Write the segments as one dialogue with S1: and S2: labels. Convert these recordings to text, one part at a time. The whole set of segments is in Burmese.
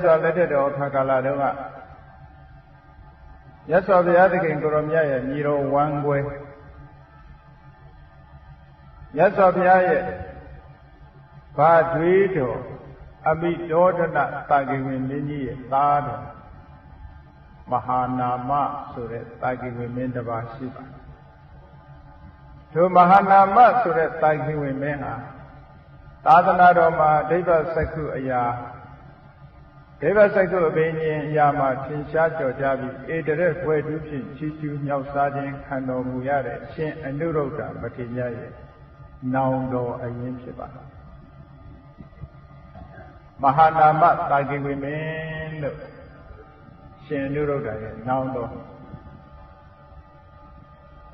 S1: ဆိုလက်ထက်တော်ခါကာလတုန်းကမြတ်စွာဘုရားသခင်ကိုရောမြတ်ရဲ့ညီတော်ဝမ်းကွဲမြတ်စွာဘုရားရဲ့ဘာတွေးတော်အမိဒေါဒနတာဂိဝင်မင်းကြီးရဲ့သားတော်မဟာနာမဆိုတဲ့တာဂိဝင်မင်းတစ်ပါးရှိပါတယ်ထိုမဟာနာမဆိုတဲ့တာဂိဝင်မင်းဟာသာသနာတော်မှာဒိဗ္ဗစက္ခုအရာဒိဗ္ဗစက္ခုအဘိညာဉ်အရာမှာထင်ရှားကျော်ကြားပြီးဧတရက်ဘွယ်တူးဖြင့်ချီးကျူးမြောက်စားခြင်းခံတော်မူရတဲ့အရှင်အနုရုဒ္ဓမထေရရဲ့နောင်တော်အရင်ဖြစ်ပါတယ်မဟာနာမတာဂိဝေမင်းလို့ရှင်အနုရုဒ္ဓရဲ့နောင်တော်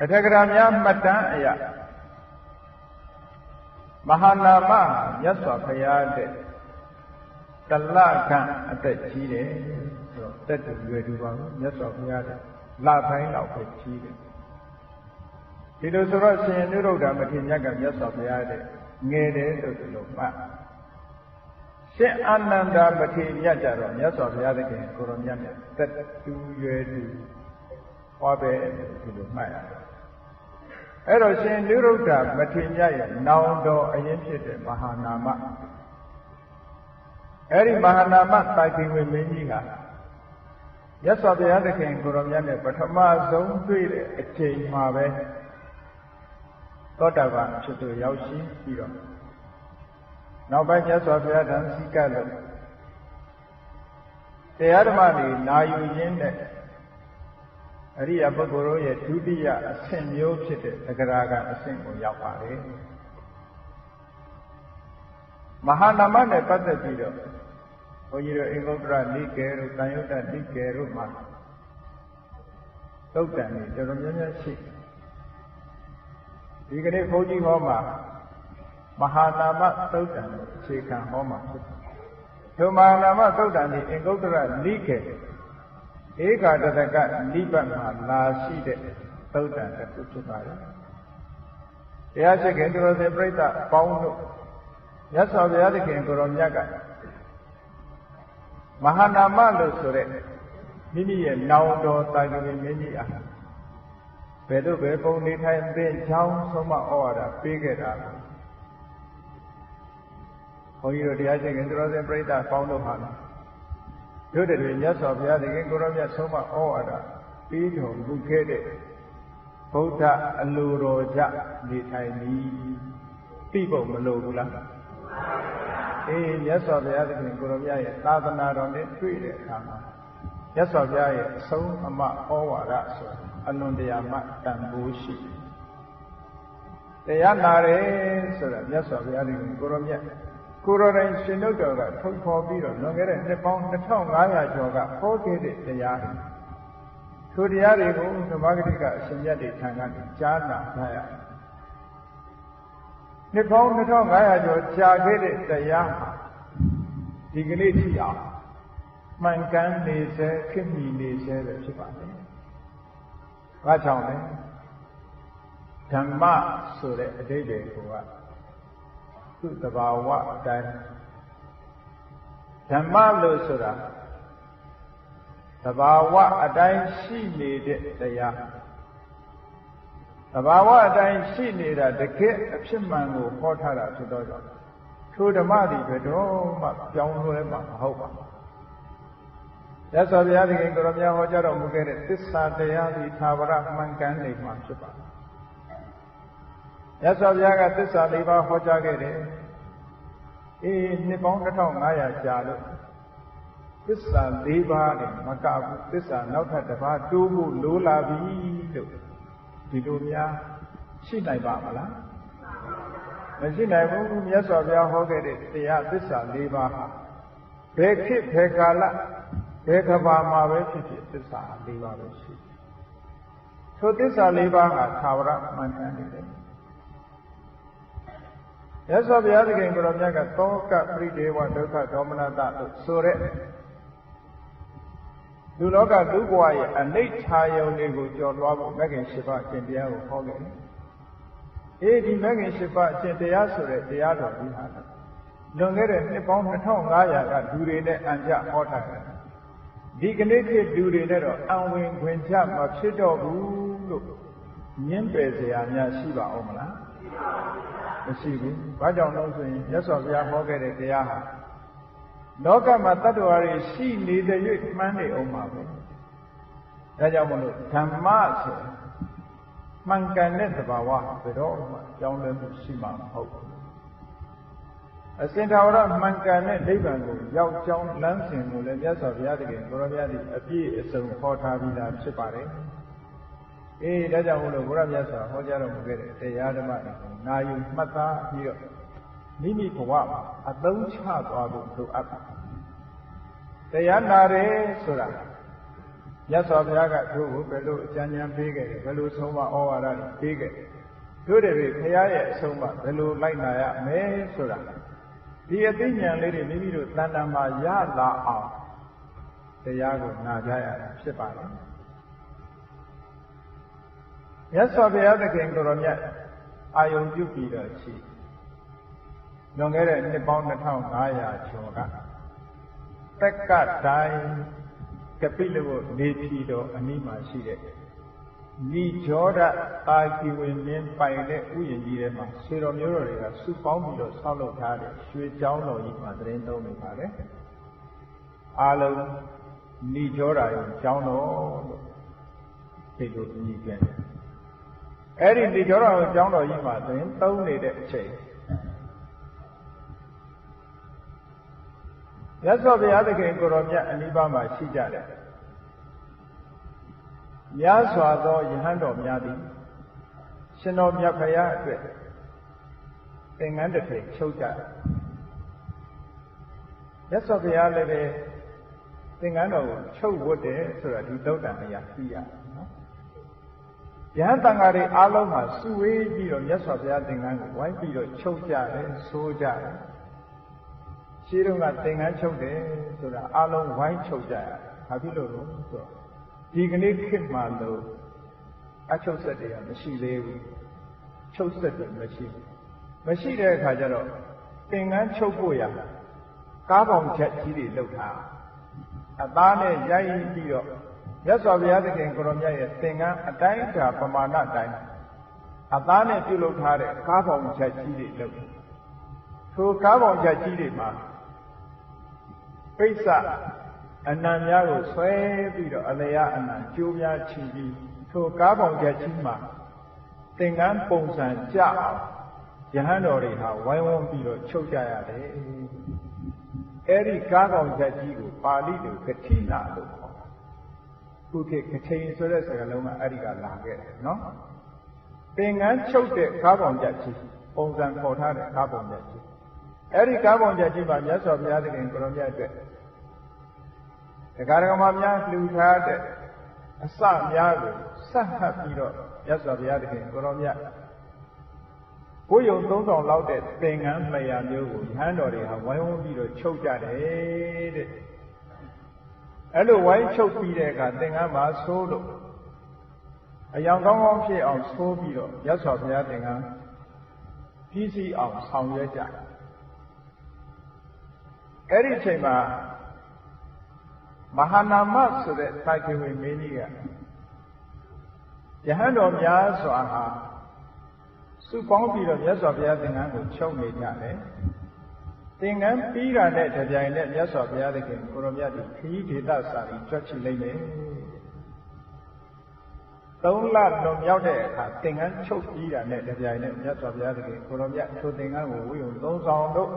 S1: အထက်ကရာများမှတ်တမ်းအရာမဟာနာမမြတ်စွာဘုရားတဲ့တလခန့်အသက်ကြီးတယ်ဆိုတော့တက်တူရွယ်တူပါဘူးမြတ်စွာဘုရားတဲ့လပိုင်းလောက်ပဲကြီးတယ်ဒီလိုဆိုတော့ရှင်အနုရုဒ္ဓမထေရကမြတ်စွာဘုရားတဲ့ငယ်တယ်လို့ဒီလိုမှတ်ရှင်အာနန္ဒမထေရကြတော့မြတ်စွာဘုရားသခင်ကိုရောမြတ်နဲ့တက်တူရွယ်တူဟောပဲဒီလိုမှတ်ရတယ်အဲ့တော့ရှင်နုရုဒ္ဓမထေရရဲ့နောင်တော်အရင်ဖြစ်တဲ့မဟာနာမအဲ့ဒီမဟာနာမတာဂိဝေမင်းကြီးကမြတ်စွာဘုရားသခင်ကိုရောမြတ်နဲ့ပထမဆုံးတွေ့တဲ့အချိန်မှာပဲသောတာပန်ဖြစ်သူရောက်ရှိပြီးတော့နောက်ပိုင်းမြတ်စွာဘုရားတန်စီကလို့တရားဓမ္မတွေနာယူရင်းနဲ့အရိယာပုဂ္ဂိုလ်တို့ရဲ့ဒုတိယအဆင့်မျိုးဖြစ်တဲ့သဂရာဂအဆင့်ကိုရောက်ပါတယ်မဟာနာမနဲ့ပတ်သက်ပြီးတော့ဘုန်းကြီးတို့အင်္ဂုတ္တရနိကေတို့တန်ယုတ္တနိကေတို့မှာသုတ်တန်တွေတော်တော်များများရှိဒီကနေ့ဘုန်းကြီးဟောမှာမဟာနာမသုတ်တန်ကိုအခြေခံဟောမှာဖြစ်တယ်။ထိုမဟာနာမသုတ်တန်ဒီအင်္ဂုတ္တရနိကေဧကာတတကနိဗ္ဗာန်မှာလာရှိတဲ့သုတ်တန်တစ်ခုဖြစ်ပါတယ်။တရားရှိခင်သူတော်စင်ပြိဿပေါင်းတို့မြတ်စွာဘုရားသခင်ကိုရောမြတ်ကမဟာနာမလို့ဆိုတဲ့မိမိရဲ့နောင်တော်တာဂိဝေမင်းကြီးအားဘယ်တော့ဘယ်ပုံနေထိုင်သင်ချောင်းဆုံးမဩဝါဒပေးခဲ့တာလဲဘုန်းကြီးတို့တရားရှိခင်သူတော်စင်ပြိဿပေါင်းတို့ဟာတို့တွေမြတ်စွာဘုရားသခင်ကိုရောမြတ်ဆုံးမဩဝါဒပေးတော်မူခဲ့တဲ့ဗုဒ္ဓအလိုတော်ကြနေထိုင်ပြီးသိဖို့မလိုဘူးလားမြတ်စွာဘုရားသခင်ကိုရောမြတ်ရဲ့သာသနာတော်နဲ့တွေ့တဲ့အခါမှာမြတ်စွာဘုရားရဲ့အဆုံးအမဩဝါဒဆိုအလွန်တရာမှတန်ဖိုးရှိတရားနာတယ်ဆိုတာမြတ်စွာဘုရားသခင်ကိုရောမြတ်ကိုရောတိုင်းရှင်တို့တော်ကထုတ်ဖော်ပြီးတော့လွန်ခဲ့တဲ့နှစ်ပေါင်း2500ကျော်ကဟောခဲ့တဲ့တရားတွေထိုတရားတွေကိုသမဂတိကအရှင်မြတ်တွေထံကနေကြားနာကြရနှစ်ပေါင်း2500ကျော်ကြာခဲ့တဲ့တရားဒီကနေ့ထိအောင်မှန်ကန်နေစေခေတ်မီနေစေပဲဖြစ်ပါတယ်။ဘာကြောင့်လဲဓမ္မဆိုတဲ့အဓိပ္ပာယ်ကသူ့တဘာဝအတိုင်းဓမ္မလို့ဆိုတာတဘာဝအတိုင်းရှိနေတဲ့တရားတဘာဝအတိုင်းရှိနေတာတကယ်အဖြစ်မှန်ကိုဟောထားတာဖြစ်တော့ကြောင့်ထိုဓမ္မတွေဘယ်တော့မှပြောင်းလဲမှာမဟုတ်ပါဘူး။ရသော်ဘုရားသခင်ကိုရောမြတ်ဟောကြားတော်မူခဲ့တဲ့သစ္စာတရားဒီသာဝရမှန်ကန်နေမှာဖြစ်ပါတယ်။ရသော်ဘုရားကသစ္စာ၄ပါးဟောကြားခဲ့တယ်။နှစ်ပေါင်း2500ကြာလို့သစ္စာ၄ပါးနဲ့မကဘူးသစ္စာနောက်ထပ်တစ်ပါးတိုးဖို့လိုလာပြီလို့ဒီလိုများရှိနိုင်ပါမလားမရှိနိုင်ဘူးမြတ်စွာဘုရားဟောခဲ့တဲ့တရားသစ္စာ၄ပါးဟာဘယ်ခေတ်ဘယ်ကာလဘယ်ကဘာမှာပဲဖြစ်ဖြစ်သစ္စာ၄ပါးပဲရှိထိုသစ္စာ၄ပါးဟာသာဝရမှန်ကန်နေတယ်မြတ်စွာဘုရားသခင်ကိုယ်တော်မြတ်ကသောကပရိဒေဝဒုက္ခဒေါမနတလို့ဆိုတဲ့လူလောကလူဘဝရဲ့အနိဋ္ဌာယုံတွေကိုကျော်လွှားဖို့မဂ္ဂင်၈ပါးအကျင့်တရားကိုဟောခဲ့တယ်။ဒီမဂ္ဂင်၈ပါးအကျင့်တရားဆိုတဲ့တရားတော်ကြီးဟာ လွန်ခဲ့တဲ့နှစ်ပေါင်း2500ကလူတွေနဲ့အံကြဟောထားတယ်ဒီကနေ့ခေတ်လူတွေနဲ့တော့အံဝင်ခွင်ချမဖြစ်တော့ဘူးလို့ညင်းပယ်เสียများရှိပါအောင်မလားမရှိဘူးဘာကြောင့်လဲဆိုရင်မြတ်စွာဘုရားဟောခဲ့တဲ့တရားဟာလောကမှာတတ္တဝါတွေရှိနေတဲ့၍မှန်းနေအောင်ပါပဲဒါကြောင့်မလို့ဓမ္မဆိုမှန်ကန်တဲ့သဘာဝဘယ်တော့မှကြောင်းလဲမှုရှိမှာမဟုတ်ဘူးအစဉ်တော်ရမှန်ကန်တဲ့နိဗ္ဗာန်ကိုရောက်ကြောင်းလမ်းစဉ်ကိုလည်းမြတ်စွာဘုရားတကယ်ကိုရောမြတ်သည်အပြည့်အစုံဟောထားပြီးသားဖြစ်ပါတယ်ဒါကြောင့်မို့လို့ဘုရားမြတ်စွာဟောကြားတော်မူခဲ့တဲ့တရားဓမ္မတွေကိုနာယူမှတ်သားပြီးတော့မိမိဘဝမှာအသုံးချသွားဖို့လိုအပ်ပါတယ်တရားနာတယ်ဆိုတာမြတ်စွာဘုရားကတို့ကိုဘယ်လိုအကြံဉာဏ်ပေးခဲ့တယ်ဘယ်လိုဆုံးမဩဝါဒတွေပေးခဲ့တို့တွေဘုရားရဲ့အဆုံးအမဘယ်လိုလိုက်နာရမယ်ဆိုတာဒီအသိဉာဏ်လေးတွေမိမိတို့တဏ္ဍာမှာရလာအောင်တရားကိုနာကြရတာဖြစ်ပါတယ်မြတ်စွာဘုရားသခင်ကိုရောမြတ်အာယုံပြုပြီးတော့ရှိလွန်ခဲ့တဲ့နှစ်ပေါင်း2500ကျော်ကတက္ကတိုင်းကပိလဝနေပြည်တော်အနီးမှာရှိတဲ့နိရောဓအာကိဝေမင်းပိုင်တဲ့ဥယျာဉ်ကြီးထဲမှာဆေတော်မျိုးတော်တွေကစုပေါင်းပြီးတော့ဆောက်လုပ်ထားတဲ့ရွှေကျောင်းတော်ကြီးမှာသတင်းသုံးနေပါတယ်အားလုံးနိရောဓရုံကျောင်းတော်လို့ဒီလိုအမည်ပြန်တယ်အဲ့ဒီနိရောဓရုံကျောင်းတော်ကြီးမှာသတင်းသုံးနေတဲ့အချိန်မြတ်စွာဘုရားသခင်ကိုရောမြတ်အနိဗ္ဗာန်မှာရှိကြတယ်များစွာသောယဟန်တော်များသည်ရှင်တော်မြတ်ဖရာအတွက်သင်္ကန်းတစ်ထည်ချုပ်ကြတယ်မြတ်စွာဘုရားလည်းပဲသင်္ကန်းတော်ကိုချုပ်ဝတ်တယ်ဆိုတာဒီသုတ်တန်အရာသိရတယ်နော်ယဟန်တန်ဃာတွေအားလုံးမှာစုဝေးပြီးတော့မြတ်စွာဘုရားသင်္ကန်းကိုဝိုင်းပြီးတော့ချုပ်ကြတယ်ဆိုကြတယ်ရှင်းတော့ကသင်္ကန်းချုပ်တယ်ဆိုတာအားလုံးဝိုင်းချုပ်ကြရတယ်ဘာဖြစ်လို့လဲဆိုတော့ဒီကနေ့ခေတ်မှာလို့အချုပ်ဆက်တွေကမရှိသေးဘူးချုပ်ဆက်တွေမရှိတဲ့အခါကျတော့သင်္ကန်းချုပ်ဖို့ရကားပေါင်ချက်ကြီးတွေလောက်ထားအသားနဲ့ရိုက်ပြီးတော့မြတ်စွာဘုရားသခင်ကိုရောမြတ်ရဲ့သင်္ကန်းအတိုင်းအတာပမာဏတိုင်းအသားနဲ့ပြုလုပ်ထားတဲ့ကားပေါင်ချက်ကြီးတွေလောက်ထိုကားပေါင်ချက်ကြီးတွေမှာပိဿအနံများကိုဆွဲပြီးတော့အလျာအနံကျိုးများချီပြီးထိုကားပေါင်ချက်ကြီးမှာသင်္ကန်းပုံစံကြအောင်ယဟန်တော်တွေဟာဝိုင်းဝန်းပြီးတော့ချုပ်ကြရတယ်အဲ့ဒီကားပေါင်ချက်ကြီးကိုပါဠိလိုကတိနာလို့ခေါ်တာခုခေတ်ကထိန်ဆိုတဲ့စကားလုံးကအဲ့ဒီကလာခဲ့တယ်နော်သင်္ကန်းချုပ်တဲ့ကားပေါင်ချက်ကြီးပုံစံခေါ်ထားတဲ့ကားပေါင်ချက်ကြီးအဲ့ဒီကားပေါင်ချက်ကြီးမှာမြတ်စွာဘုရားသခင်ကိုရောမြတ်အတွက်တရားဓမ္မများလှူထားတဲ့အစများကိုဆက်ဟပ်ပြီးတော့မြတ်စွာဘုရားသခင်ကိုရောမြတ်ကိုယ်ယုံ3000လောက်တဲ့သင်္ကန်း200မျိုးကိုယဟန်တော်တွေဟာဝိုင်းဝန်းပြီးတော့ချုပ်ကြတယ်တဲ့အဲ့လိုဝိုင်းချုပ်ပြီးတဲ့အခါသင်္ကန်းမှာဆိုးလို့အယောင်ကောင်းကောင်းဖြစ်အောင်ဆိုးပြီးတော့မြတ်စွာဘုရားသင်္ကန်းကြီးစီအောင်ဆောင်ရွက်ကြအဲ့ဒီအချိန်မှာမဟာနာမဆိုတဲ့သာကေဝေမင်းကြီးကယဟန်တော်များစွာဟာစုပေါင်းပြီးတော့မြတ်စွာဘုရားသင်္ကန်းကိုချုပ်နေကြတယ်သင်္ကန်းပြီးတာနဲ့တပြိုင်နက်မြတ်စွာဘုရားသခင်ကိုရောမြတ်ဒီခရီးဒေသစာရီကြွချလိုက်မယ်3 လလွန်မြောက်တဲ့အခါသင်္ကန်းချုပ်ပြီးတာနဲ့တပြိုင်နက်မြတ်စွာဘုရားသခင်ကိုရောမြတ်ထိုသင်္ကန်းကိုဝိယုံ3 ဆောင်တို့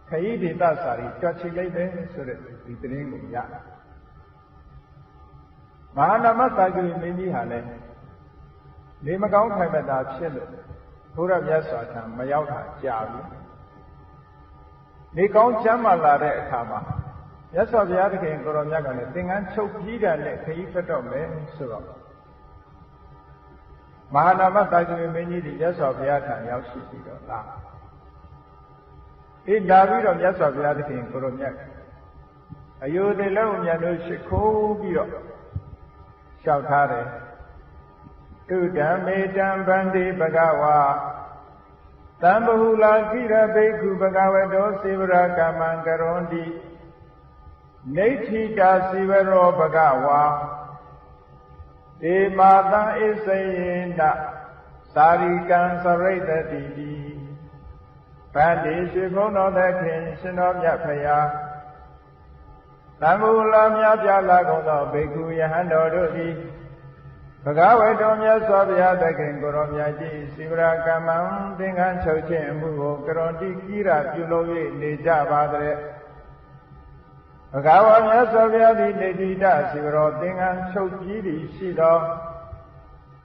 S1: ခရီးဒေသစာရီကြွချလိုက်တယ်ဆိုတဲ့ဒီသတင်းကိုရမဟာနာမသာဂိမင်းကြီးဟာလည်းနေမကောင်းထိုင်မသာဖြစ်လို့ဘုရားမြတ်စွာထံမရောက်တာကြာပြီနေကောင်းချမ်းသာလာတဲ့အခါမှာမြတ်စွာဘုရားသခင်ကိုရောမြတ်ကလည်းသင်္ကန်းချုပ်ပြီးတာနဲ့ခရီးထွက်တော့မယ်ဆိုတော့မဟာနာမသာဂိမင်းကြီးဒီမြတ်စွာဘုရားထံရောက်ရှိပြီးတော့လာလာပြီးတော့မြတ်စွာဘုရားသခင်ကိုရောမြတ်အယုဒိလုံးမြတ်တို့ရှိခိုးပြီးတော့လျှောက်ထားတယ်တုဓမ္မေတံဗန္တိဘဂဝါ Tambahula kira beku bhagavato sivara kamang karondi Nethita sivaro bhagava Demata isayena Sarikan saraitati Pandi shivono dekhin shinomya phaya Tambahula myapya lagono beku yahando dodi Bhagavato myaswabhya dekhin koromyaji Sivara kamang dingan chauchen muho karondi kira pyuloye neja badre Bhagava myaswabhya di nedita sivaro dingan chaujiri shido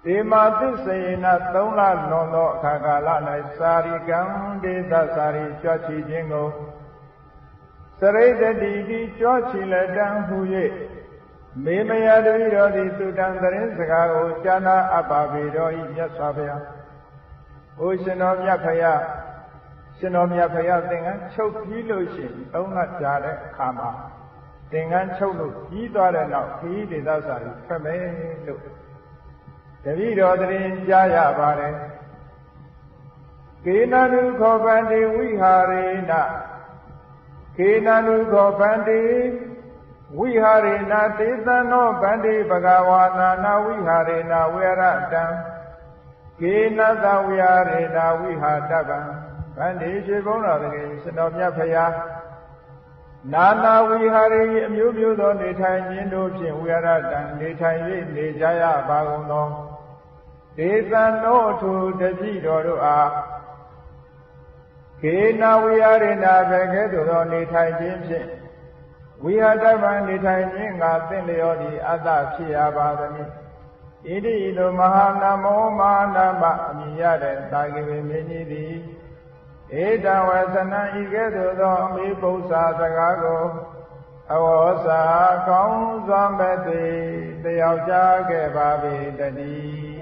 S1: Dematisayena taunla nono kakala nai sarikam desa sari chwachi jingo Saraitati di chwachi ladang huye Memaya deviro di sudang darin sagago jana apabiro i myaswabhya O shinomya phaya dingan chauki lo shin taunla jare khama Dingan chaulu ji tware naw khi desa sari phame lo Deviro darin jaya bare Kenanu khobandi viharena Kenanu khobandi viharena Tethano bandi bhagawana na viharena viratan Kenata viharena vihatavan Bandi shivona dake shinomya phaya Nana vihari amyu do ne thai nyin do phin viratan ne thai ye ne jaya bagon do Desano to Deviro do a Kena Viharena Vegedo ne thai jin phin Vihatavan ne thai nyin ga thin lyo di atta phiya badami Idi lo mahanamo manama amiyade tagive menyi di Edan wasana igedo do mi pousa sagago Awosa kaung zwambete Tayaw ja ke ba be tati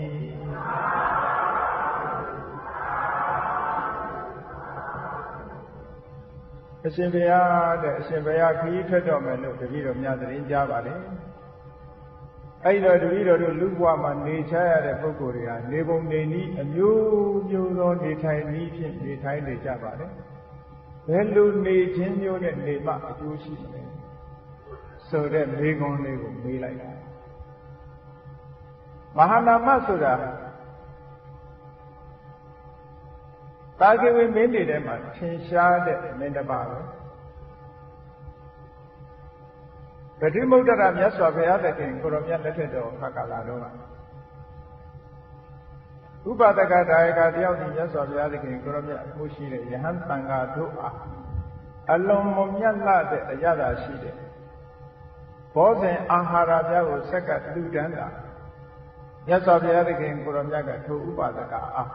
S1: အရှင်ဘုရားတဲ့အရှင်ဘုရားခရီးထွက်တော်မယ်လို့တပည့်တော်များသတင်းကြားပါလေအဲ့တော့တပည့်တော်တို့လူဘဝမှာနေချရတဲ့ပုဂ္ဂိုလ်တွေဟာနေပုံနေနည်းအမျိုးမျိုးသောနေထိုင်နည်းဖြင့်နေထိုင်နေကြပါလေဘယ်လိုနေခြင်းမျိုးနဲ့နေမှအကျိုးရှိမလဲဆိုတဲ့မေးခွန်းလေးကိုမေးလိုက်တာမဟာနာမဆိုတာတာဂေဝိမင်းတွေထဲမှာထင်ရှားတဲ့မင်းတစ်ပါးပဲဗတိမုဒ္ဒရာမြတ်စွာဘုရားသခင်ကိုရောမြတ်လက်ထက်တော်ခါကာလတော့ဥပဒကဒါယကတယောက်ဒီမြတ်စွာဘုရားသခင်ကိုရောမြတ်အမှုရှိတဲ့ယဟန်တန်ဃာတို့အားအလုံးမမြတ်လာတဲ့အရသာရှိတဲ့ဘောဇဉ်အာဟာရပြားကိုဆက်ကလူတန်းတာမြတ်စွာဘုရားသခင်ကိုရောမြတ်ကထိုဥပဒကအား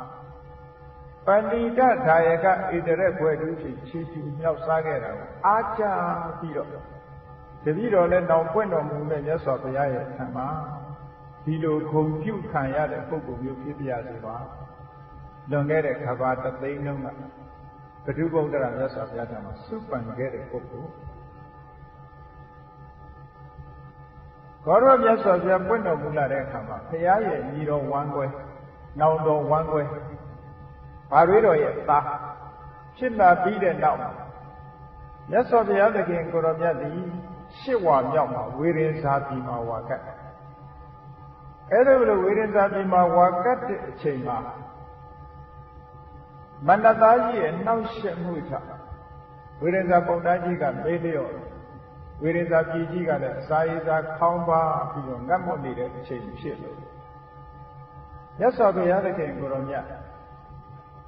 S1: ပဏိတဒါယကဣတရက်ဘွယ်သူဖြင့်ချီးကျူးမြောက်စားခဲ့တာကိုအားကြပြီးတော့တပည့်တော်လည်းတောင်ပွင့်တော်မူတဲ့မြတ်စွာဘုရားရဲ့ထံမှာဒီလိုဂုဏ်ပြုခံရတဲ့ပုဂ္ဂိုလ်မျိုးဖြစ်ပြစေပါလွန်ခဲ့တဲ့ခဘာတသိန်းလုံးကဘဒုဗုဒ္ဓရာမြတ်စွာဘုရားထံမှာစုပန်ခဲ့တဲ့ပုဂ္ဂိုလ်ဘောရမြတ်စွာဘုရားပွင့်တော်မူလာတဲ့အခါမှာဘုရားရဲ့ညီတော်ဝမ်းကွဲနောင်တော်ဝမ်းကွဲဘာတွေတော်ရဲ့သားဖြစ်လာပြီးတဲ့နောက်မြတ်စွာဘုရားသခင်ကိုရောမြတ်သည်ရှစ်ဝါမြောက်မှာဝေရင်ဇာတိမှာဝါကတ်အဲ့ဒါလိုဝေရင်ဇာတိမှာဝါကတ်တဲ့အချိန်မှာမန္တသားကြီးရဲ့နှောက်ယှက်မှုကြောင့်ဝေရင်ဇာပုံသားကြီးကမေးလျော့ဝေရင်ဇာပြည်ကြီးကလည်းအစာရည်စာခေါင်းပါပြီးတော့ငတ်မွတ်နေတဲ့အချိန်ဖြစ်လို့မြတ်စွာဘုရားသခင်ကိုရောမြတ်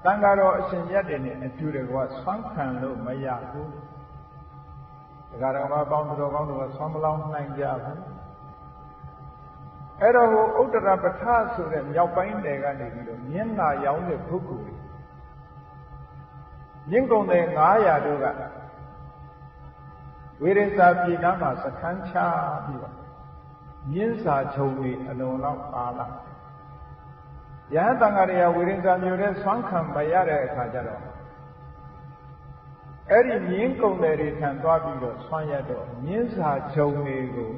S1: တန်ဃာတော်အရှင်မြတ်တွေနဲ့အတူတကွဆွမ်းခံလို့မရဘူးတရားတော်မှာပေါင်းတော်ကောင်းတို့ကဆွမ်းမလောင်းနိုင်ကြဘူးအဲ့တော့ဥတ္တရပဋ္ဌာဆိုတဲ့မြောက်ပိုင်းနယ်ကနေပြီးတော့မျက်နာရောင်းတဲ့ပုဂ္ဂိုလ်တွေမြင့်ကုန်တဲ့900တို့ကဝေရင်စာပြည်နားမှာစခန်းချပြီးတော့မြင်းစာချုံတွေအလုံးလောက်ပါလာယဟန်တန်ဃာတွေကဝေရင်စာမျိုးတဲ့ဆွမ်းခံမရတဲ့အခါကျတော့အဲ့ဒီမြင်းကုန်တယ်တွေထံသွားပြီးတော့ဆွမ်းရတော့မြင်းစာချုံတွေကို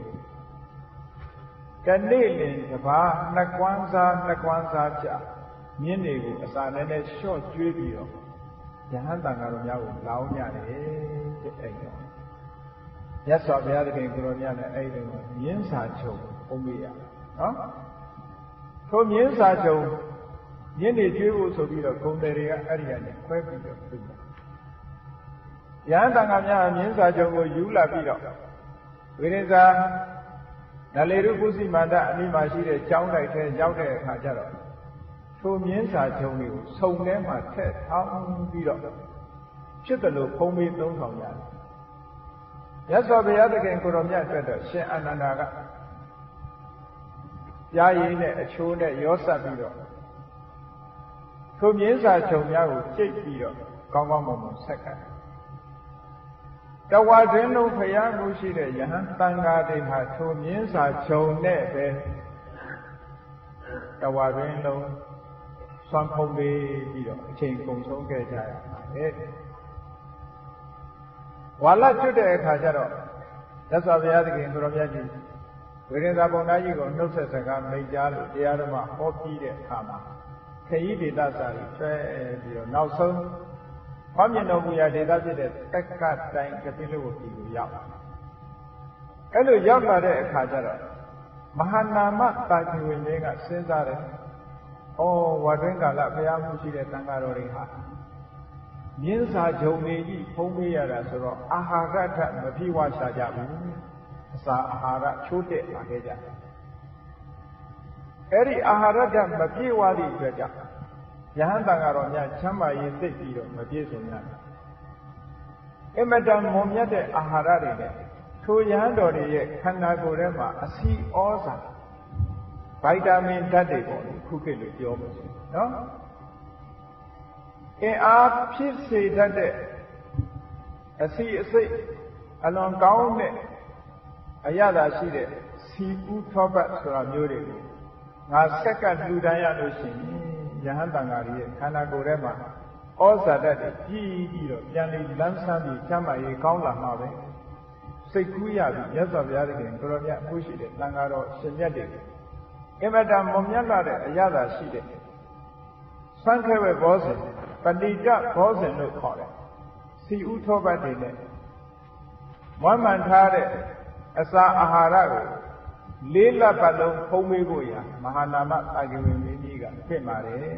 S1: ကနေ့လင်တစ်ပါးနှစ်ကွမ်းစားကြ မြင်းတွေကိုအစာနဲ့နဲ့လျှော့ကျွေးပြီးတော့ယဟန်တန်ဃာတော်များကိုလောင်းကြတယ်တဲ့အဲ့တော့မြတ်စွာဘုရားသခင်ကိုရောမြတ်နဲ့အဲ့ဒီတော့မြင်းစာချုပ်ဘုံမေးရနော်ထိုမြင်းစာချုပ်မြင်းတွေကျွေးဖို့ဆိုပြီးတော့ဂုံတယ်တွေကအဲ့ဒီကနေခွဲပြီးတော့ပြုတယ်ယဟန်တန်ဃာများမြင်းစာချုပ်ကိုယူလာပြီးတော့ဝိရိဇာနလေရုပုစီမန္တအမိမရှိတဲ့ကျောင်းတိုက်ထဲရောက်တဲ့အခါကျတော့ထိုမြင်းစာချုပ်တွေကိုစုံထဲမှာထည့်ထောင်းပြီးတော့ဖြစ်တယ်လို့ဖုံးပြီးသုံးဆောင်ရတယ်မြတ်စွာဘုရားသခင်ကိုရောမြတ်အတွက်တော့ရှင်အာနန္ဒာကကြားရည်နဲ့အချိုးနဲ့ရောစပ်ပြီးတော့ထိုမြင်းစာချုပ်များကိုကြိတ်ပြီးတော့ကောင်းကောင်းမွန်မွန်ဆက်ကပ်တဝါတွင်လုံးဖျားမှုရှိတဲ့ယဟန်တန်ဃာတွေဟာထိုမြင်းစာချုပ်နဲ့ပဲတဝါတွင်လုံးဆွမ်းဖုံးပြီးတော့အချိန်ကုန်ဆုံးခဲ့ကြရပါတယ်ဝါလကျွတ်တဲ့အခါကျတော့မြတ်စွာဘုရားသခင်ကိုရောမြတ်ကြီးဝိရိယဘုံသားကြီးကိုနှုတ်ဆက်စကားမိန့်ကြားလို့တရားဓမ္မဟောပြီးတဲ့အခါမှာခရီးဒေသစာကြီးဆွဲပြီးတော့နောက်ဆုံးဟောမြင်တော်မူရာဒေသဖြစ်တဲ့တက္ကတိုင်ကပိလဝတီကိုရောက်အဲ့လိုရောက်လာတဲ့အခါကျတော့မဟာနာမတာချီဝင်တွေကစဉ်းစားတယ်ဩဝါတွင်းကာလဘုရားမှုရှိတဲ့တန်ဃာတော်တွေဟာမြင်းစာဂျုံတွေကြီးဖုံးပေးရတာဆိုတော့အာဟာရထမပြည့်ဝရှာကြဘူးအစာအာဟာရချိုးတက်လာခဲ့ကြတယ်အဲ့ဒီအာဟာရထမပြည့်ဝသည့်အတွက်ကြောင့်ယဟန်တန်ဃာတော်များချမ်းသာရေးသိပြီးတော့မပြည့်စုံကြဘူးအမတန်မွန်မြတ်တဲ့အာဟာရတွေနဲ့ထိုယဟန်တော်တွေရဲ့ခန္ဓာကိုယ်ထဲမှာအဆီဩဇာဗိုက်တာမင်ဓာတ်တွေပေါ့လေခုခေတ်လိုပြောလို့နော်အင်အားဖြစ်စေတတ်တဲ့အဆီအစိတ်အလွန်ကောင်းတဲ့အရသာရှိတဲ့စီဥထောပတ်ဆိုတာမျိုးတွေကိုငါဆက်ကလှူဒန်းရလို့ရှိရင်ယဟန်တန်ဃာတွေရဲ့ခန္ဓာကိုယ်ထဲမှာဩဇာဓာတ်တွေကြီးပြီးတော့ပြန်လည်လန်းဆန်းပြီးချမ်းသာရေးကောင်းလာမှာပဲစိတ်ကူးရပြီးမြတ်စွာဘုရားသခင်ကိုရောမြတ်မှုရှိတဲ့တန်ဃာတော်ရှင်မြတ်တွေအမတန်မွန်မြတ်လာတဲ့အရသာရှိတဲ့စံခဲဝဲဘောဇဉ်ပဏိတဘောဇဉ်လို့ခေါ်တယ်စီဥထောပတ်တွေနဲ့မွမ်းမံထားတဲ့အစာအာဟာရကိုလေးလပတ်လုံးဖုံးပေးဖို့ရာမဟာနာမတာဂိဝေမင်းကြီးကဖြစ်ပါတယ်တဲ့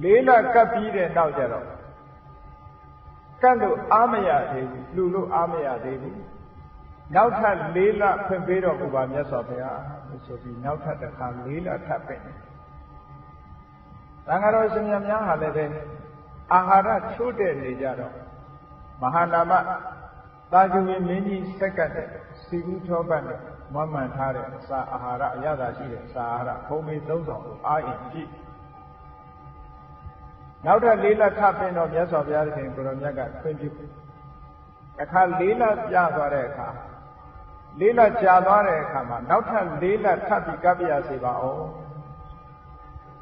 S1: လေးလကပ်ပြီးတဲ့နောက်ကျတော့ကပ်လို့အားမရသေးဘူးလှူလို့အားမရသေးဘူးနောက်ထပ်လေးလဖွင့်ပေးတော်မူပါမြတ်စွာဘုရားဆိုပြီးနောက်ထပ်တစ်ခါလေးလထပ်ပင်သံဃာတော်ရှင်များဟာလည်းပဲအာဟာရချိုးတဲ့နေကြတော့မဟာနာမတာဂိဝေမင်းကြီးဆက်ကတ်တဲ့စီဥထောပတ်နဲ့မွမ်းမံထားတဲ့အစာအာဟာရအရသာရှိတဲ့စာအာဟာရဖုံးပြီးသုံးဆောင်လို့အာရင်ကြည့်နောက်ထပ်လေးလထပ်ပင်တော့မြတ်စွာဘုရားရှင်ကိုရောမြတ်ကခွင့်ပြုအခါလေးလပြသွားတဲ့အခါလေးလကြာသွားတဲ့အခါမှာနောက်ထပ်လေးလထပ်ပြီးကပ်ပြရစေပါအောင်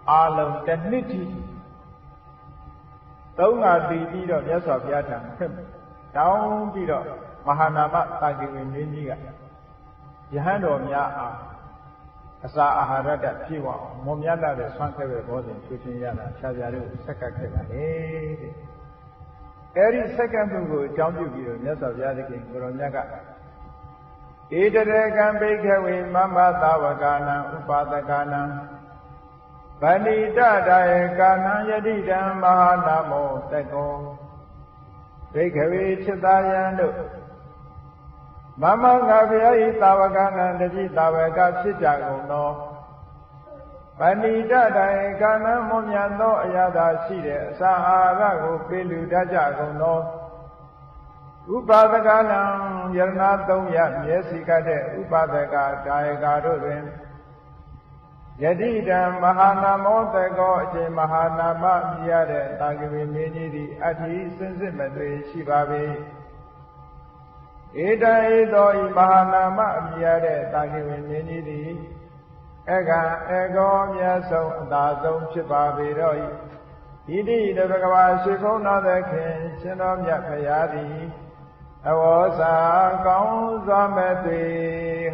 S1: အာလုံးတစ်နှစ်ထိသုံးငါတည်ပြီးတော့မြတ်စွာဘုရားထံခွင့်တောင်းပြီးတော့မဟာနာမတာဂိဝေမင်းကြီးကယဟန်တော်များအားအစာအာဟာရတပြည့်ဝအောင်မွန်မြတ်လာတဲ့ဆွမ်းခဲပဲဘောဇဉ်ချွေးချင်းရတာဖြာဖြာတို့ဆက်ကပ်ခဲ့ပါတယ်တဲ့အဲဒီဆက်ကပ်မှုကိုအကြောင်းပြုပြီးတော့မြတ်စွာဘုရားသခင်ကိုရောမြတ်ကဧတရေကံဘိက္ခဝေမမသာဝကာနံဥပါဒကာနံဗန္တိတဒါယေကာနံယတိတံမဟာနာမောတကောဘိက္ခဝေจิตာယံတို့မမငါဘုရားဤသာဝကနံတတိသာဝကဖြစ်ကြကုန်သောဗန္တိတဒါယေကာနံမွန်မြတ်သောအရာသာရှိတဲ့အစာအာဟာရကိုပေးလူတတ်ကြကုန်သောဥပါဒကနံယရဏသုံးရမျက်စိကတဲ့ဥပါဒကဒါယကာတို့တွင်ယတိတံမဟာနာမောတကောအချိန်မဟာနာမမြည်ရတဲ့တာဂိဝေမင်းကြီးသည်အဋ္ဌိစင်စစ်မသွေရှိပါပေဧတံဧသောဤမဟာနာမမြည်ရတဲ့တာဂိဝေမင်းကြီးသည်အကံအကောမြတ်ဆုံးအသာဆုံးဖြစ်ပါပေတော့ဤဣတိတဘဂဝါရှိခုံးတော်သခင်ရှင်တော်မြတ်ဖရာသည်အဝေါစာကောင်းစွာမဲ့တွေ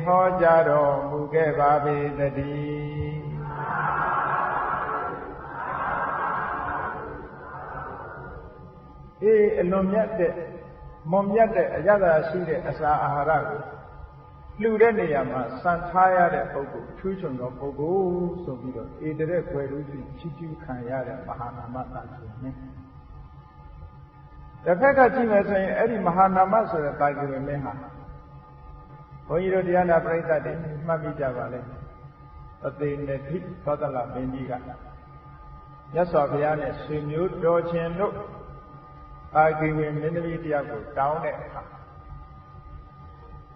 S1: ဟောကြားတော်မူခဲ့ပါပေတည်း အလွန်မြတ်တဲ့မွန်မြတ်တဲ့အရသာရှိတဲ့အစာအာဟာရကိုလှူတဲ့နေရာမှာစံထားရတဲ့ပုဂ္ဂိုလ်ထူးချွန်သောပုဂ္ဂိုလ်ဆိုပြီးတော့ဧတရက်ွယ်လို့ရှိချီးကျူးခံရတဲ့မဟာနာမသာကိဝေတစ်ဖက်ကကြည့်မယ်ဆိုရင်အဲ့ဒီမဟာနာမဆိုတဲ့သာကိဝေမင်းဟာဘုန်းကြီးတို့တရားနာပရိသတ်တွေမှတ်မိကြပါလေအသေးနဲ့ထိသောတလမင်းကြီးကမြတ်စွာဘုရားနဲ့ဆွေမျိုးတော်ချင်းတို့သာကိဝေမင်းသမီးတယောက်ကိုတောင်းတဲ့အခါ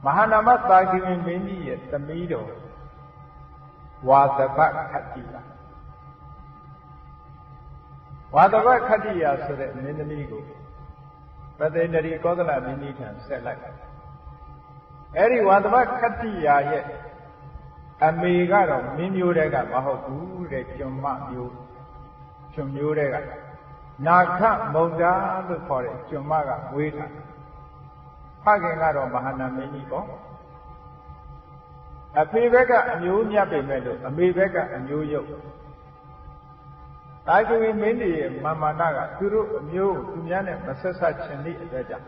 S1: မဟာနာမသာကိဝေမင်းကြီးရဲ့သမီးတော်ဝါသဘခတ္တိယဝါသဘခတ္တိယဆိုတဲ့မင်းသမီးကိုပသေနရီကောသလမင်းကြီးထံဆက်လိုက်အဲ့ဒီဝါသဘခတ္တိယရဲ့အမေကတော့မင်းမျိုးတွေကမဟုတ်ဘူးတဲ့ကျွန်မမျိုးကျွန်မျိုးတွေကနာခမုံတာလို့ခေါ်တဲ့ကျွန်မကဝေးတာဖခင်ကတော့မဟာနာမင်းကြီးပေါ့အဖေဘက်ကအမျိုးမြတ်ပေမဲ့လို့အမေဘက်ကအမျိုးယုတ်တာကိဝေမင်းကြီးရဲ့မာမာနကသူတို့အမျိုးသူများနဲ့မဆက်ဆက်ချင်သည့်အတွက်ကြောင့်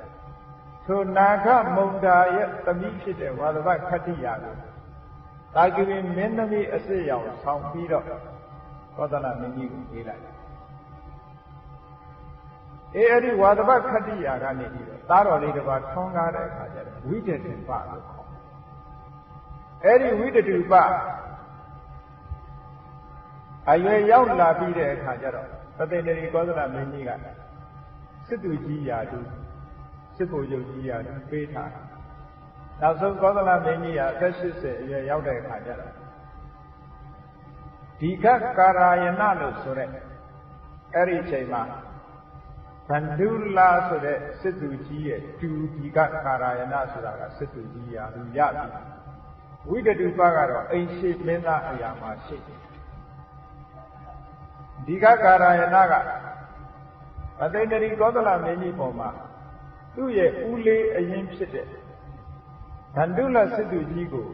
S1: ထိုနာခမုံတာရဲ့သမီးဖြစ်တဲ့ဝါသဘခတ္တိယကိုတာကိဝေမင်းသမီးအစစ်ရောင်ဆောင်ပြီးတော့ကောသလမင်းကြီးကိုပေးလိုက်အဲ့ဒီဝါသဘခတ္တိယကနေပြီးတော့သားတော်လေးတစ်ပါးထွန်းကားတဲ့အခါကျတော့ဝိတ္တုပလို့ခေါ်အဲ့ဒီဝိတ္တုပအရွယ်ရောက်လာပြီးတဲ့အခါကျတော့ပသေနရီကောသလမင်းကြီးကစစ်သူကြီးရာတူစစ်ဘုရုပ်ကြီးရာတူပေးထားနောက်ဆုံးကောသလမင်းကြီးကအသက်80အရွယ်ရောက်တဲ့အခါကျတော့ဒီကကာရာယနလို့ဆိုတဲ့အဲ့ဒီအချိန်မှာဗန္ဓုလာဆိုတဲ့စစ်သူကြီးရဲ့တူဒီကကာရာယနဆိုတာကစစ်သူကြီးရာလူရပြီဝိတ္တုပကတော့အိမ်ရှိမင်းသားအရာမှာရှိတယ်ဒီကကာရာယနကပသေနရီကောသလမင်းကြီးပေါ်မှာသူ့ရဲ့ဦးလေးအရင်ဖြစ်တဲ့ဗန္ဓုလစစ်သူကြီးကို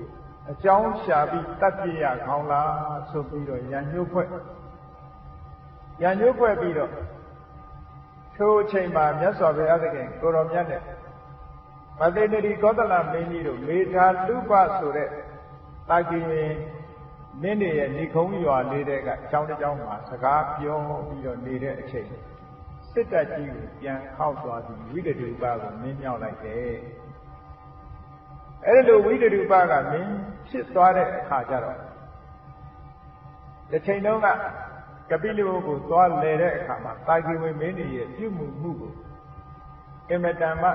S1: အကြောင်းရှာပြီးတပ်ပြရခေါင်းလားဆိုပြီးတော့ရန်ညှို့ဖွဲ့ပြီးတော့ထိုအချိန်မှာမြတ်စွာဘုရားသခင်ကိုရောမြတ်နဲ့ပသေနရီကောသလမင်းကြီးတို့မေထာတုပဆိုတဲ့တာကိဝေမင်းတွေရဲ့ဏိခုံးရွာလေးတဲ့အကြောင်းတစ်ကြောင်းမှာစကားပြောပြီးတော့နေတဲ့အချိန်စစ်တပ်ကြီးကိုပြန်ခောက်သွားပြီးဝိတ္တုပကိုမင်းမြောက်လိုက်တယ်အဲ့လိုဝိတ္တုပကမင်းဖြစ်သွားတဲ့အခါကျတော့တစ်ချိန်လုံးကကပိလဝကိုသွားလဲတဲ့အခါမှာတာကိဝေမင်းကြီးရဲ့ပြုမှုမှုကိုအမတန်မှ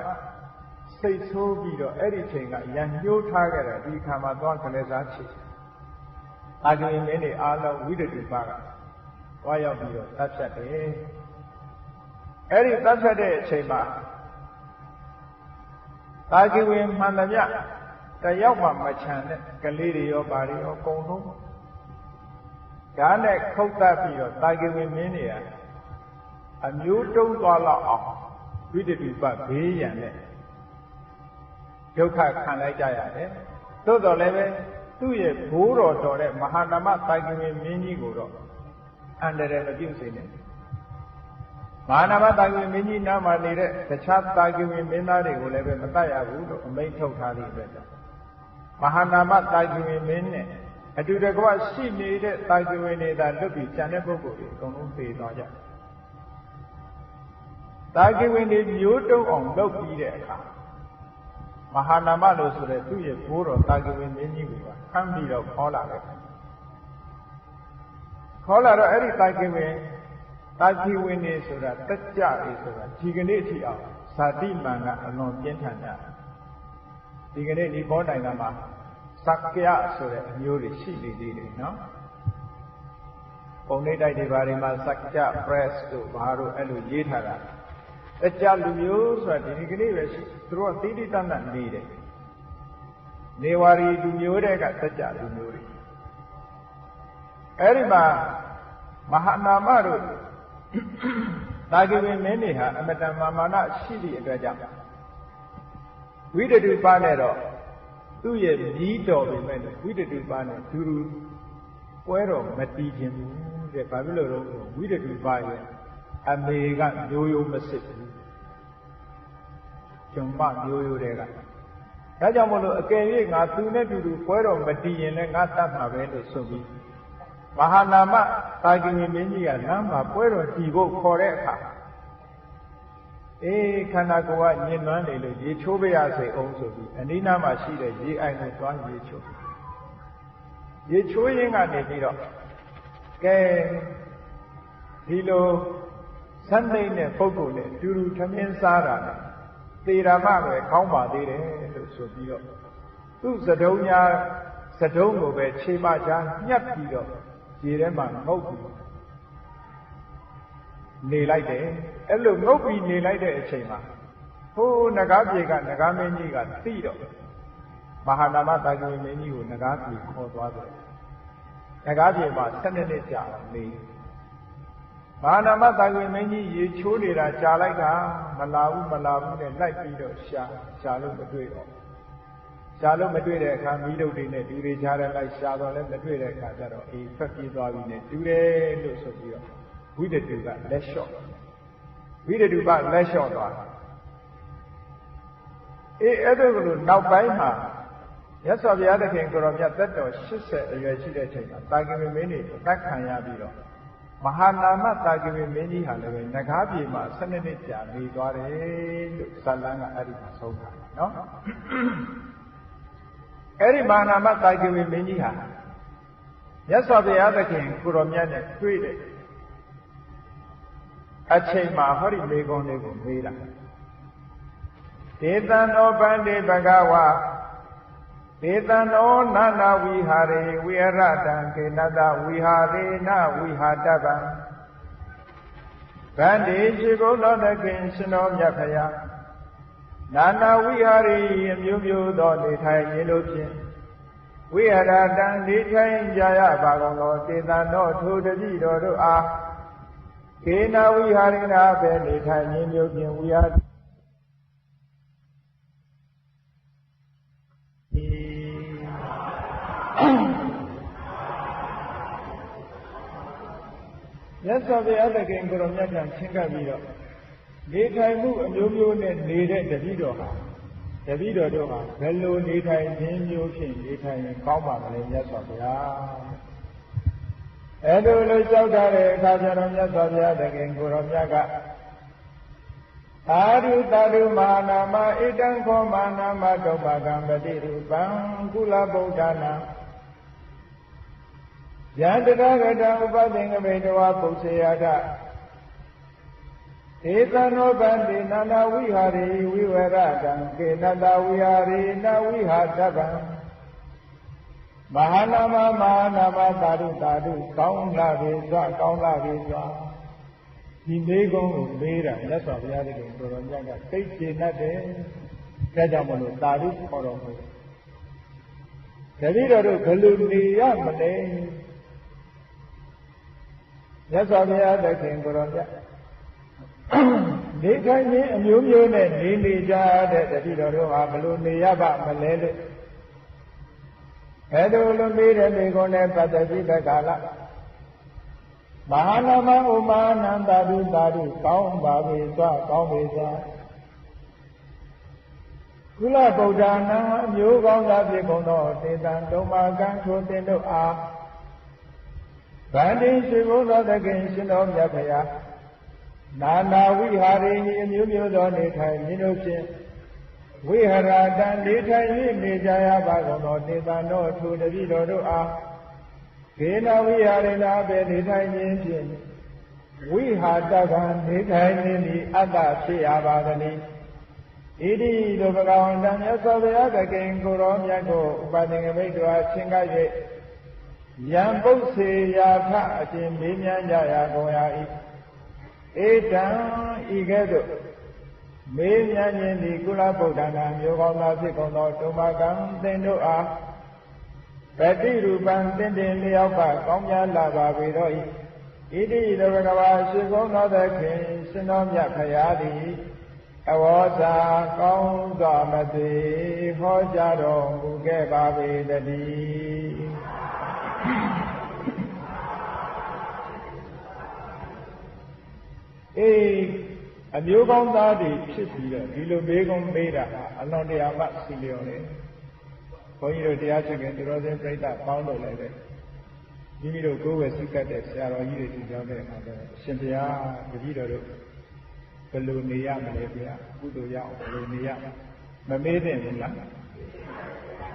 S1: စိတ်ဆိုးပြီးတော့အဲ့ဒီချိန်ကရန်ညှိုးထားခဲ့တာဒီခါမှာသွားကလေးစားချစ်တာကိဝေမင်းကြီးအားလုံးဝိတ္တုပကသွားရောက်ပြီးတော့တပ်ဖြတ်တယ်အဲ့ဒီတပ်ဖြတ်တဲ့အချိန်မှာတာကိဝေမှန်သမျှတယောက်မှမချန်တဲ့ကလေးတွေရောပါတွေရောအကုန်လုံးဓာတ်နဲ့ခုတ်တတ်ပြီးတော့တာကိဝေမင်းတွေကအမျိုးတုံးသွားလောက်အောင်ဝိတ္တုပဘေးရန်နဲ့ဒုက္ခခံလိုက်ကြရတယ်သို့တော်လည်းပဲသူ့ရဲ့ဘိုးတော်တော်တဲ့မဟာနာမတာကိဝေမင်းကြီးကိုတော့အန္တရာယ်မပြုစေနဲ့မဟာနာမတာကိဝေမင်းကြီးနားမှာနေတဲ့တခြားတာကိဝေမင်းသားတွေကိုလည်းပဲမတတ်ရဘူးလို့အမိန့်ထုတ်ထားသည့်အတွက်မဟာနာမတာကိဝေမင်းနဲ့အတူတကွရှိနေတဲ့တာကိဝေနေတာလွတ်ပြီးကျန်တဲ့ပုဂ္ဂိုလ်တွေအကုန်လုံးသေသွားကြတာကိဝေနေမျိုးတုံးအောင်လုပ်ပြီးတဲ့အခါမဟာနာမလို့ဆိုတဲ့သူ့ရဲ့ဘိုးတော်တာကိဝေမင်းကြီးကိုခမ်းပြီးတော့ခေါ်လာတယ်ခေါ်လာတော့အဲ့ဒီတာကိဝေနေဆိုတာတက်ကြလေဆိုတာဒီကနေ့အထိအောင်ဇာတိမန်ကအလွန်ပြင်းထန်တာဒီကနေ့ဒီဘောနိုင်ငံမှာစက္ကယဆိုတဲ့အမျိုးတွေရှိနေသေးတယ်နော်ပုံနေတိုက်တွေဘာတွေမှာစက္ကယ press တို့ဘာတို့အဲ့လိုရေးထားတာတကြလူမျိုးဆိုတာဒီကနေ့ပဲရှိသူတို့ကတိတိတတ်တတ်နေတယ်နေဝါရီလူမျိုးတွေကတကြလူမျိုးတွေအဲ့ဒီမှာမဟာနာမတို့တာကိဝေမင်းတွေဟာအမတန်မာမာနရှိသည့်အတွက်ကြောင့်ဝိတ္တုပနဲ့တော့သူ့ရဲ့မြီးတော်ပေမဲ့ဝိတ္တုပနဲ့ဒူဒူပွဲတော်မတီးခြင်းဘူးတဲ့ဘာဖြစ်လို့လဲဝိတ္တုပရဲ့အမေကရိုးရိုးမစစ်ဘူး ကျွန်မမျိုးရိုးတွေကဒါကြောင့်မလို့အကယ်၍ငါသူနဲ့တူတူပွဲတော်မတည်ရင်လည်းငါတတ်မှာပဲလို့ဆိုပြီးမဟာနာမသာဂိဝေမင်းကြီးကလမ်းမှာပွဲတော်တည်ဖို့ခေါ်တဲ့အခါခန္ဓာကိုယ်ကညင်နွမ်းနေလို့ရေချိုးပြရစေအောင်ဆိုပြီးအနိနာမှာရှိတဲ့ရေအိုင်ကိုသွားရေချိုးရင်းကနေပြီးတော့ကဲဒီလိုစံသိမ့်တဲ့ပုဂ္ဂိုလ်နဲ့တူတူထမင်းစားတာနဲ့သေရမပဲကောင်းပါသေးတယ်လို့ဆိုပြီးတော့သူ့စတုံးကိုပဲခြေမချာညှပ်ပြီးတော့ရေထဲမှာငုပ်ပြီးနေလိုက်တယ်အဲ့လိုငုပ်ပြီးနေလိုက်တဲ့အချိန်မှာဟိုးနဂါးပြေကနဂါးမင်းကြီးကသိတော့မဟာနာမသာဂိဝေမင်းကြီးကိုနဂါးပြေခေါ်သွားတယ်နဂါးပြေမှာ7နှစ်ကြာနေမဟာနာမသာဂိဝေမင်းကြီးရေချိုးနေတာကြာလိုက်တာမလာဘူးနဲ့လိုက်ပြီးတော့ရှာလို့မတွေ့တော့ရှာလို့မတွေ့တဲ့အခါမိတို့တွေနဲ့လူတွေကြားထဲလိုက်ရှာတော့လည်းမတွေ့တဲ့အခါကျတော့ထွက်ပြေးသွားပြီနဲ့တူတယ်လို့ဆိုပြီးတော့ဝိတတုကလက်လျှော့သွားအဲ့ဒါကလို့နောက်ပိုင်းမှာရသော်ဘုရားသခင်ကိုရောမြတ်သက်တော်80အရွယ်ရှိတဲ့အချိန်မှာသာဂိဝေမင်းကြီးအသက်ခံရပြီးတော့မဟာနာမသာဂိဝေမင်းကြီးဟာလည်းနဂါးပြေမှာ7နှစ်ကြာနေသွားတယ်လို့ဇာလန်းကအဲ့ဒီမှာဆုံးတာနော်အဲ့ဒီမဟာနာမသာဂိဝေမင်းကြီးဟာရသော်ဘုရားသခင်ကိုရောမြတ်နဲ့တွေ့တဲ့အချိန်မှာဟောဒီမေကုံလေးကိုမေးတာဒေသနောဗန္တိဘဂဝါဒေသနောနာနာဝိဟာရေဝိရတံကေနတဝိဟာရေနဝိဟာတပံဗန္တိရှိကုသောသခင်ရှင်တော်မြတ်ဖရာနာနာဝိဟာရေအမျိုးမျိုးသောနေထိုင်ခြင်းတို့ဖြင့်ဝိရတံနေထိုင်ကြရပါကုန်သောဒေသနောထိုတတိတော်တို့အားကေနဝိဟာရေနပဲနေထိုင်ခြင်းမျိုးဖြင့်ဝိဟာမြတ်စွာဘုရားသခင်ကိုယ်တော်မြတ်ကချဉ်းကပ်ပြီးတော့နေထိုင်မှုအမျိုးမျိုးနဲ့နေတဲ့တပည့်တော်တို့ဟာဘယ်လိုနေထိုင်ခြင်းမျိုးဖြင့်နေထိုင်ရင်ကောင်းပါမလဲမြတ်စွာဘုရားအဲ့လိုလို့ကြောက်ထားတဲ့အခါကျတော့မြတ်စွာဘုရားသခင်ကိုယ်တော်မြတ်ကသာဓုမာနာမဣတံခောမာနာမဒုပ္ပကံပတိရူပံကုလဗုဒ္ဓနာယန္တရဂတံဥပသင်္ကမေတဝပုစ္ဆေယထဧသနောဗန္တိနာနာဝိဟာရေဝိဝရတံကေနတဝိဟာရေနဝိဟာတပံမဟာနာမသာဓုကောင်းလာပြီစွာဒီမေကုံကိုမေးတာမြတ်စွာဘုရားသခင်ကိုယ်တော်မြတ်ကသိကျေနပ်တယ်ဒါကြောင့်မလို့သာဓုခေါ်တော်မူတပည့်တော်တို့ဘယ်လိုနေရမလဲမြတ်စွာဘုရားသခင်ကိုယ်တော်မြတ်နေထိုင်ခြင်းအမျိုးမျိုးနဲ့နေကြတဲ့တပည့်တော်တို့ဟာဘယ်လိုနေရပါမလဲလို့အဲ့လိုလိုမေးတဲ့မေကုံနဲ့ပတ်သက်ပြီးတက္ကလာမဟာနာမဥမာနန္တာဓုကောင်းပါပြီစွာကောင်းပြီစွာကုလဗုဒ္ဓနာအမျိုးကောင်းသာဖြစ်ကုန်သောတေတံဒုမာကံထိုတင်တို့အားဗန္တိရှိဘုသောသခင်ရှင်တော်မြတ်ဖရာနာနာဝိဟာရေအမျိုးမျိုးသောနေထိုင်ခြင်းတို့ဖြင့်ဝိဟရတံနေထိုင်၍နေကြရပါကုန်သောတေတံတို့ထိုတပည့်တော်တို့အားကေနဝိဟာရေနာပဲနေထိုင်ခြင်းဖြင့်ဝိဟာတကံနေထိုင်ခြင်းသည်အတ္တဖြစ်ရပါသတည်းဣတိတို့ဘဂဝန္တမြတ်စွာဘုရားသခင်ကိုယ်တော်မြတ်ကိုဥပသင်္ကမိတ်တော်အချင်းက၍ယံပုစ္ဆေယာထအရှင်မေးမြန်းကြရာကုန်ရ၏ဧတံဤကဲ့သို့မေးမြန်းခြင်းသည်ကုလဗုဒ္ဓနာမျိုးကောင်းသာဖြစ်ကုန်သောဒုမကံသင်တို့အားပတိရူပံသင်တင်လျောက်ပါကောင်းများလာပါပေတော့၏ဣတိသောဘဂဝါရှင်ကုန်းသောသခင်ရှင်တော်မြတ်ဖရာသည်အဝေါ်စာကောင်းစွာမသိဟောကြားတော်မူခဲ့ပါပေတည်း အမျိုးကောင်းသားတွေဖြစ်ပြီးတော့ဒီလိုမေးခွန်းမေးတာအလွန်တရာမှစီလျော်တယ်ဘုန်းကြီးတို့တရားချစ်ခင်သူတော်စင်ပြိဿပေါင်းလို့လည်းပဲမိမိတို့ကိုယ်ဝယ်စုကတ်တဲ့ဆရာတော်ကြီးတွေဒီကြောင်းတဲ့အခါကျတော့ရှင်ဘုရားတပည့်တော်တို့ဘယ်လိုနေရမလဲဗျာကုသိုလ်ရအောင်ဘယ်လိုနေရမမေးတဲ့ဘူးလား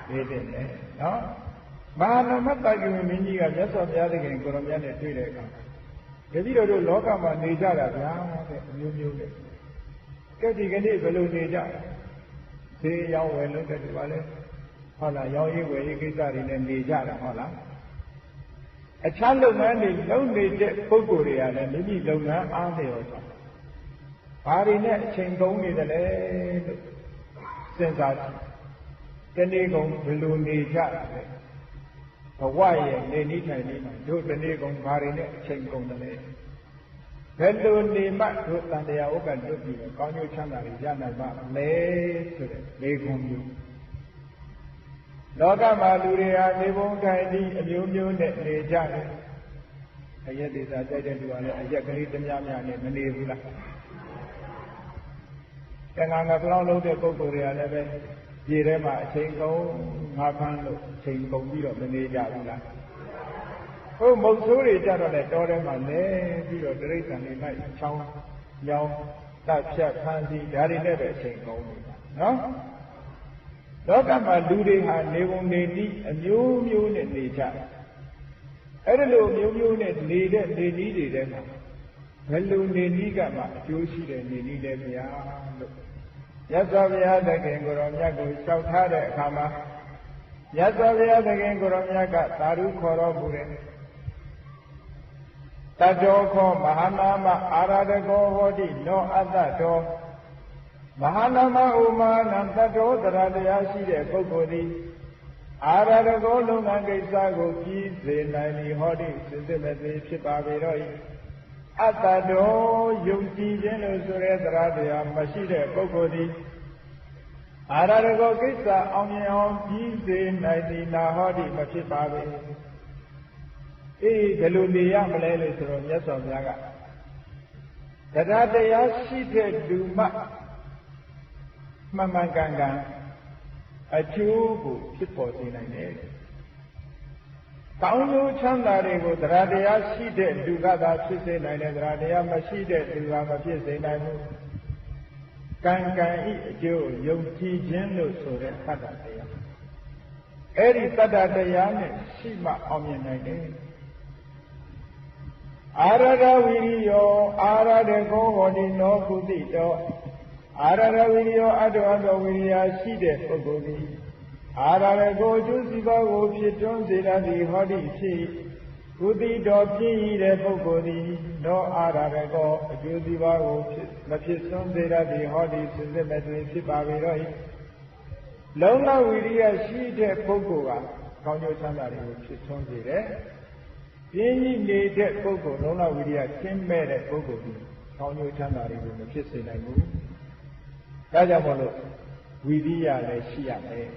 S1: မေးတဲ့လေနော်မဟာနမတ္တကိမင်းကြီးကမြတ်စွာဘုရားသခင်ကိုရောမြတ်နဲ့တွေ့တဲ့အခါတပည့်တော်တို့လောကမှာနေကြတာဗျာတဲ့အမျိုးမျိုးနဲ့ကဲဒီကနေ့ဘယ်လိုနေကြဈေးရောင်းဝယ်လုပ်တဲ့ဒီပါလဲဟုတ်လားရောင်းရေးဝယ်ရေးကိစ္စတွေနဲ့နေကြတာဟုတ်လားအခြားလုပ်ငန်းတွေလုပ်နေတဲ့ပုဂ္ဂိုလ်တွေကလည်းမိမိလုပ်ငန်းအားလျော်စွာဘာတွေနဲ့အချိန်ကုန်နေတယ်လဲလို့စဉ်းစားကြည့်တနေ့ကုန်ဘယ်လိုနေကြတာလဲဘဝရဲ့နေနည်းထိုင်နည်းမှာတို့တနေ့ကုန်ဘာတွေနဲ့အချိန်ကုန်တယ်လဲဘယ်လိုနေမှတို့တန်တရားဥက္ကဋ္ဌတို့ပြီးတော့ကောင်းကျိုးချမ်းသာတွေရနိုင်ပါလဲဆိုတဲ့လေခွန်မျိုးလောကမှာလူတွေဟာနေပုံထိုင်ပြီးအမျိုးမျိုးနဲ့နေကြတယ်အရက်ဒေသကြိုက်တဲ့လူကလည်းအရက်ကလေးတများများနဲ့မနေဘူးလားတန်ခါငါပြောင်းလို့တဲ့ပုဂ္ဂိုလ်တွေကလည်းပဲဒီထဲမှာအချိန်ကုန်ငါဖမ်းလို့အချိန်ကုန်ပြီးတော့မနေကြဘူးလားဟုတ်မုတ်ဆိုးတွေကြတော့လည်းတောထဲမှာလဲပြီးတော့တိရစ္ဆာန်တွေလိုက်ချောင်းညောင်းတပ်ဖြတ်ဖမ်းပြီးဒါတွေနဲ့ပဲအချိန်ကုန်နေတာနော်လောကမှာလူတွေဟာနေပုံနေနည်းအမျိုးမျိုးနဲ့နေကြအဲ့ဒီလိုမျိုးမျိုးနဲ့နေတဲ့နေနည်းတွေထဲမှာဘယ်လိုနေနည်းကမှအကျိုးရှိတဲ့နေနည်းလဲဗျာလို့မြတ်စွာဘုရားသခင်ကိုရောမြတ်ကိုလျှောက်ထားတဲ့အခါမှာမြတ်စွာဘုရားသခင်ကိုရောမြတ်ကသာဓုခေါ်တော်မူတယ်တတောခောမဟာနာမအာရဒကောဟောတိနောအတ္တတောမဟာနာမဥမာနံတတောတရားတရားရှိတဲ့ပုဂ္ဂိုလ်သည်အာရဒကောလုပ်ငန်းကိစ္စကိုပြီးစေနိုင်သည်ဟောတိစစ်စစ်မဲ့သေးဖြစ်ပါပေတော့၏အတ္တတောယုံကြည်ခြင်းလို့ဆိုတဲ့တရားတရားမရှိတဲ့ပုဂ္ဂိုလ်သည်အာရဒကောကိစ္စအောင်မြင်အောင်ပြီးစေနိုင်သည်နာဟောတိမဖြစ်ပါပေအေးဘယ်လိုနေရမလဲလို့ဆိုတော့မြတ်စွာဘုရားကတရားတရားရှိတဲ့လူမှမှန်မှန်ကန်ကန်အကျိုးကိုဖြစ်ပေါ်စေနိုင်တယ်။ကောင်းကျိုးချမ်းသာတွေကိုတရားတရားရှိတဲ့လူကသာဖြစ်စေနိုင်တယ်တရားတရားမရှိတဲ့လူကမဖြစ်စေနိုင်ဘူး။ကံကံဤအကျိုးယုံကြည်ခြင်းလို့ဆိုတဲ့သတ္တတရား။အဲ့ဒီသတ္တတရားနဲ့ရှိမှအောင်မြင်နိုင်တယ်။အာရဒဝိရိယောအာရဒကောဟောတိနောကုတိတောအာရဒဝိရိယောအတ္တဝတ္တဝိရိယရှိတဲ့ပုဂ္ဂိုလ်သည်အာရဒကိုအကျိုးစီးပွားကိုဖြစ်တွန်းစေတတ်သည်ဟောတိဖြစ်ကုတိတော်ပြည့်ရတဲ့ပုဂ္ဂိုလ်သည်နောအာရဒကိုအကျိုးစီးပွားကိုမဖြစ်တွန်းစေတတ်သည်ဟောတိစစ်စစ်မဲ့တွင်ဖြစ်ပါပေတော့၏လုံလဝိရိယရှိတဲ့ပုဂ္ဂိုလ်ကကောင်းကျိုးချမ်းသာတွေကိုဖြစ်တွန်းစေတယ်ပြင်းကြီးနေတဲ့ပုဂ္ဂိုလ်လုံလဝိရိယကျင်းမဲ့တဲ့ပုဂ္ဂိုလ်သည်ကောင်းကျိုးချမ်းသာတွေကိုမဖြစ်စေနိုင်ဘူးဒါကြောင့်မို့လို့ဝိရိယလည်းရှိရမယ်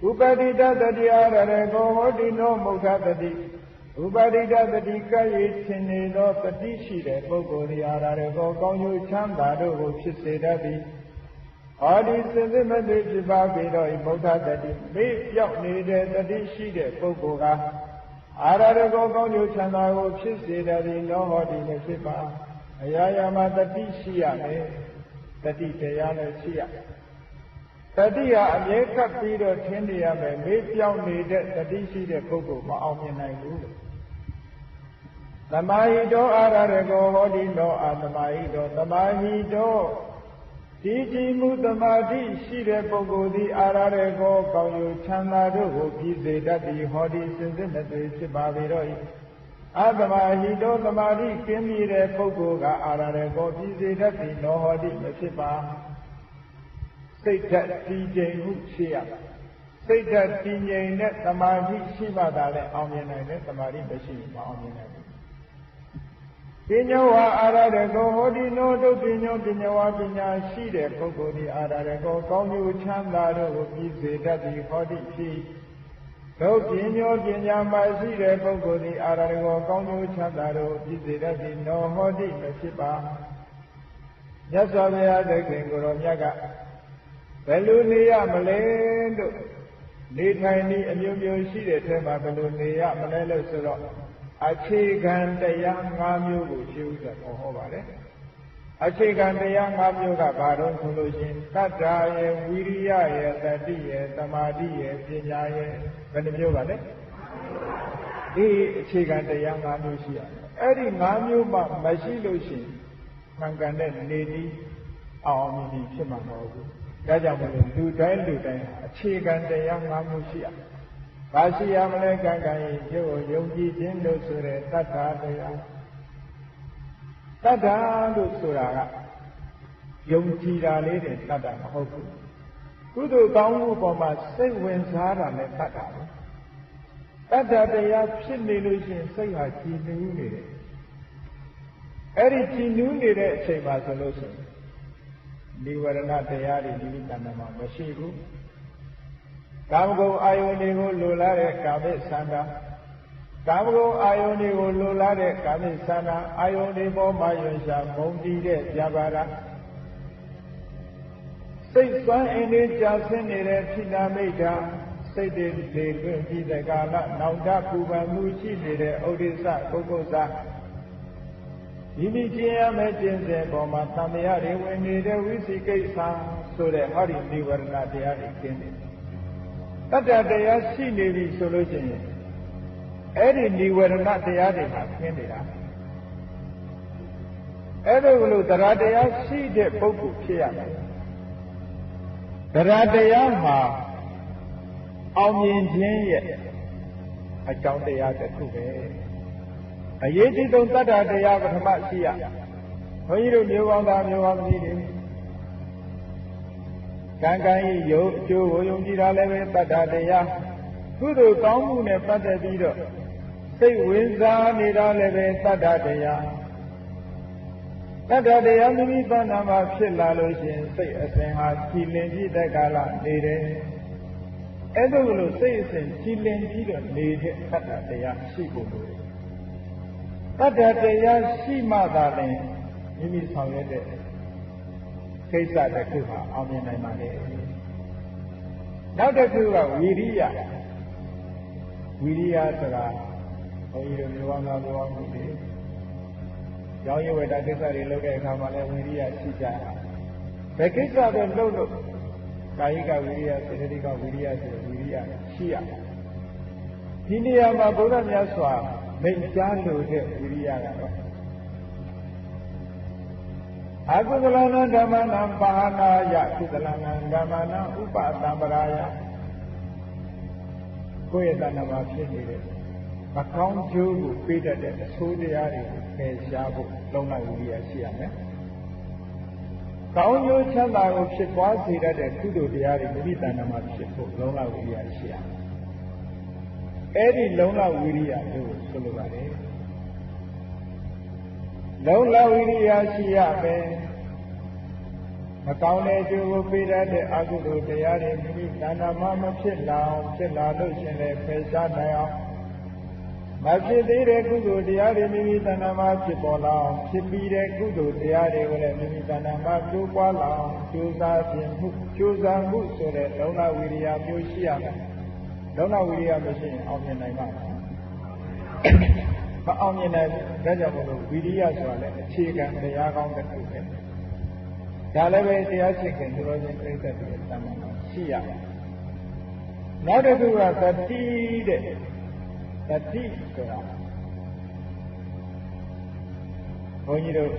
S1: ဥပတိတတတိအာရရေကောဟောတိနောမုဋ္ဌတတိဥပတိတတတိကယေသင်နေသောတတိရှိတဲ့ပုဂ္ဂိုလ်သည်အာရရေကောကောင်းကျိုးချမ်းသာတို့ကိုဖြစ်စေတတ်သည်ဟောဒီစစ်စစ်မသိဖြစ်ပါပေတော့မုဋ္ဌတတိမေ့ပြောက်နေတဲ့တတိရှိတဲ့ပုဂ္ဂိုလ်ကအာရရေကောကောင်းကျိုးချမ်းသာကိုဖြစ်စေတတ်သည်နောဟောဒီလည်းဖြစ်ပါအရာရာမှာတတိရှိရမယ်တတိတရားနဲ့ရှိရတတိဟာအမြဲကပ်ပြီးတော့ထင်းနေရမယ်မေးပြောင်းနေတဲ့တတိရှိတဲ့ပုဂ္ဂိုလ်မအောင်မြင်နိုင်ဘူးသမာဟိတောအာရရေကောဟောတိနောအာသမာဟိတောသမာဟိတောဒီကြည်မှုသမာဓိရှိတဲ့ပုဂ္ဂိုလ်သည်အာရရေကောကောင်းကျိုးချမ်းသာတို့ကိုပြီးစေတတ်သည်ဟောဒီစင်စစ်မသွေဖြစ်ပါပေတော့၏အသမာဟိတောသမာဓိကင်းမြဲတဲ့ပုဂ္ဂိုလ်ကအာရရေကောပြီးစေတတ်သည်နောဟောတိမဖြစ်ပါစိတ်ဓာတ်တည်ငြိမ်မှုရှိရစိတ်ဓာတ်တည်ငြိမ်တဲ့သမာဓိရှိမှသာလဲအောင်မြင်နိုင်တယ်သမာဓိမရှိရင်မအောင်မြင်နိုင်ဘူးပညာဝါအာရရေကောဟောတိနောဒုပညောပညာဝါပညာရှိတဲ့ပုဂ္ဂိုလ်ဒီအာရရေကောကောင်းကျိုးချမ်းသာတို့ကိုပြီးစေတတ်သည်ဟောတိဖြစ် တို့ပညောပညာမရှိတဲ့ပုဂ္ဂိုလ်သည်အာရဏကောကောင်းကျိုးချမ်းသာတို့ပြည့်စေတတ်သည်နောဟောတိမဖြစ်ပါမြတ်စွာဘုရားသခင်ကိုယ်တော်မြတ်ကဘယ်လိုနေရမလဲလို့နေထိုင်နည်းအမျိုးမျိုးရှိတဲ့ထဲမှာဘယ်လိုနေရမလဲလို့ဆိုတော့အခြေခံတရား၅မျိုးကိုရှင်းဥစွာဟောပါတယ်အခြေခံတရား၅မျိုးကဘာလို့ဆိုလို့ရှိရင်တတ္တာရဲ့ဝိရိယရဲ့တတိရဲ့သမာဓိရဲ့ပညာရဲ့ဘယ်နှမျိုးပါလဲဒီအခြေခံတရား၅မျိုးရှိရတယ်အဲ့ဒီ၅မျိုးမှမရှိလို့ရှိရင်မှန်ကန်တဲ့နေနည်းအောင်မြင်ဖြစ်မှာမဟုတ်ဘူးဒါကြောင့်မလို့လူတိုင်းအခြေခံတရား၅မျိုးရှိရတယ်ဘာရှိရမလဲကံကံရင်ကျိုးယုံကြည်ခြင်းလို့ဆိုတဲ့တတ္ထာတရားတတ္ထာလို့ဆိုတာကယုံကြည်တာလေးတဲ့တတ္ထာမဟုတ်ဘူးကုသိုလ်ကောင်းမှုပေါ်မှာစိတ်ဝင်စားတာနဲ့တတ္ထာပဲတတ္ထာတရားဖြစ်နေလို့ရှိရင်စိတ်ဟာကြည်နူးနေတယ်အဲ့ဒီကြည်နူးနေတဲ့အချိန်မှာဆိုလို့ရှိရင်နိဝရဏတရားတွေဒီတဏ္ဍာမှာမရှိဘူးကာမဂုဏ်အာယုန်တွေကိုလိုလားတဲ့ကာမိသန္တာကာမဂုဏ်အာယုန်တွေကိုလိုလားတဲ့ကာမိသန္တာအာယုန်တွေပေါ်မှာယွန်ရှာမုံတီးတဲ့ပြပါဒစိတ်စွမ်းအင်းတွေကြာဆင်းနေတဲ့ထိနာမိတ်တာစိတ်တွေလေလွင့်ပြီးတဲ့ကာလနောင်တပူပန်မှုရှိနေတဲ့ဥဒိစ္စပုဂ္ဂိုလ်စာမိမိကျင့်ရမယ့်ကျင့်စဉ်ပေါ်မှာသံဃာတွေဝင်နေတဲ့ဝိသိကိစ္စဆိုတဲ့ဟောဒီနိဝရဏတရားတွေကျင့်တယ်တတ္တတရားရှိနေပြီဆိုလို့ရှိရင်အဲ့ဒီနိဝရဏတရားတွေဟာကျင့်နေတာအဲ့ဒါကလို့တရားတရားရှိတဲ့ပုဂ္ဂိုလ်ဖြစ်ရမယ်တရားတရားမှာအောင်မြင်ခြင်းရဲ့အကြောင်းတရားတစ်ခုပဲအရေးကြီးဆုံးတတ္တတရားပထမရှိရဘုန်းကြီးတို့မျိုးကောင်းသားမျိုးကောင်းသမီးတွေကံကံဤယုတ်အကျိုးကိုယုံကြည်တာလည်းပဲတတ္တတရားကုသိုလ်ကောင်းမှုနဲ့ပတ်သက်ပြီးတော့စိတ်ဝင်စားနေတာလည်းပဲတတ္တတရားတတ္တတရားမိမိသဏ္ဍာန်မှာဖြစ်လာလို့ရှိရင်စိတ်အစဉ်ဟာကြည်လင်ပြီးတဲ့ကာလနေတယ်အဲ့ဒါကိုလို့စိတ်အစဉ်ကြည်လင်ပြီးတော့နေတဲ့တတ္တတရားရှိဖို့လိုတယ်တတ္တတရားရှိမှသာလျှင်မိမိဆောင်ရွက်တဲ့ကိစ္စတစ်ခုဟာအောင်မြင်နိုင်ပါလေနောက်တစ်ခုကဝီရိယဆိုတာဘုန်းကြီးတို့မျိုးကောင်းသားမျိုးကောင်းမှုတွေရောင်းရဝယ်တာကိစ္စတွေလုပ်တဲ့အခါမှာလည်းဝီရိယရှိကြဘယ်ကိစ္စပဲလုပ်လို့ကာယကဝီရိယစေတသိက်ကဝီရိယဆိုဝီရိယရှိရဒီနေရာမှာဘုရားမြတ်စွာမိန့်ကြားလို့တဲ့ဝိရိယကတော့အကုသလနာဓမ္မနာပါဟနာယကုသလနာဓမ္မနာဥပသံပရာယကိုယ့်ရဲ့တဏ္ဍာမှာဖြစ်နေတဲ့မကောင်းကျိုးကိုပေးတတ်တဲ့အဆိုးတရားတွေကိုပယ်ရှားဖို့လုံးဝဝိရိယရှိရမယ်။ကောင်းကျိုးချမ်းသာကိုဖြစ်ပွားစေတတ်တဲ့ကုသိုလ်တရားတွေမိမိတဏ္ဍာမှာဖြစ်ဖို့လုံးဝဝိရိယရှိရမယ်။အဲ့ဒီလုံးဝဝိရိယကိုဆိုလိုပါတယ်။လုံးဝဝိရိယရှိရမယ်။မကောင်းတဲ့အကျိုးကိုပေးတတ်တဲ့အကုသိုလ်တရားတွေမိမိတဏ္ဍာမှာမဖြစ်လာအောင်ဖြစ်လာလို့ရှင်လည်းဖယ်ရှားနိုင်အောင်မဖြစ်သေးတဲ့ကုသိုလ်တရားတွေမိမိတဏ္ဍာမှာဖြစ်ပေါ်လာအောင်ဖြစ်ပြီးတဲ့ကုသိုလ်တရားတွေကိုလည်းမိမိတဏ္ဍာမှာတိုးပွားလာအောင်ကြိုးစားမှုဆိုတဲ့လုံးဝဝိရိယမျိုးရှိရမယ်။လုံးဝဝိရိယမရှိရင်အောင်မြင်နိုင်မှာမအောင်မြင်နိုင်ဘူး။ဒါကြောင့်မို့လို့ဝိရိယဆိုတာလည်းအခြေခံတရားကောင်းတစ်ခုပဲ။ဒါလည်းပဲတရားရှိခင်သူတော်ချင်းပြိဿတွေတဏ္ဍာမှာရှိရမယ်။နောက်တစ်ခုကသတိတဲ့တတိဆိုတာဘုန်းကြီးတို့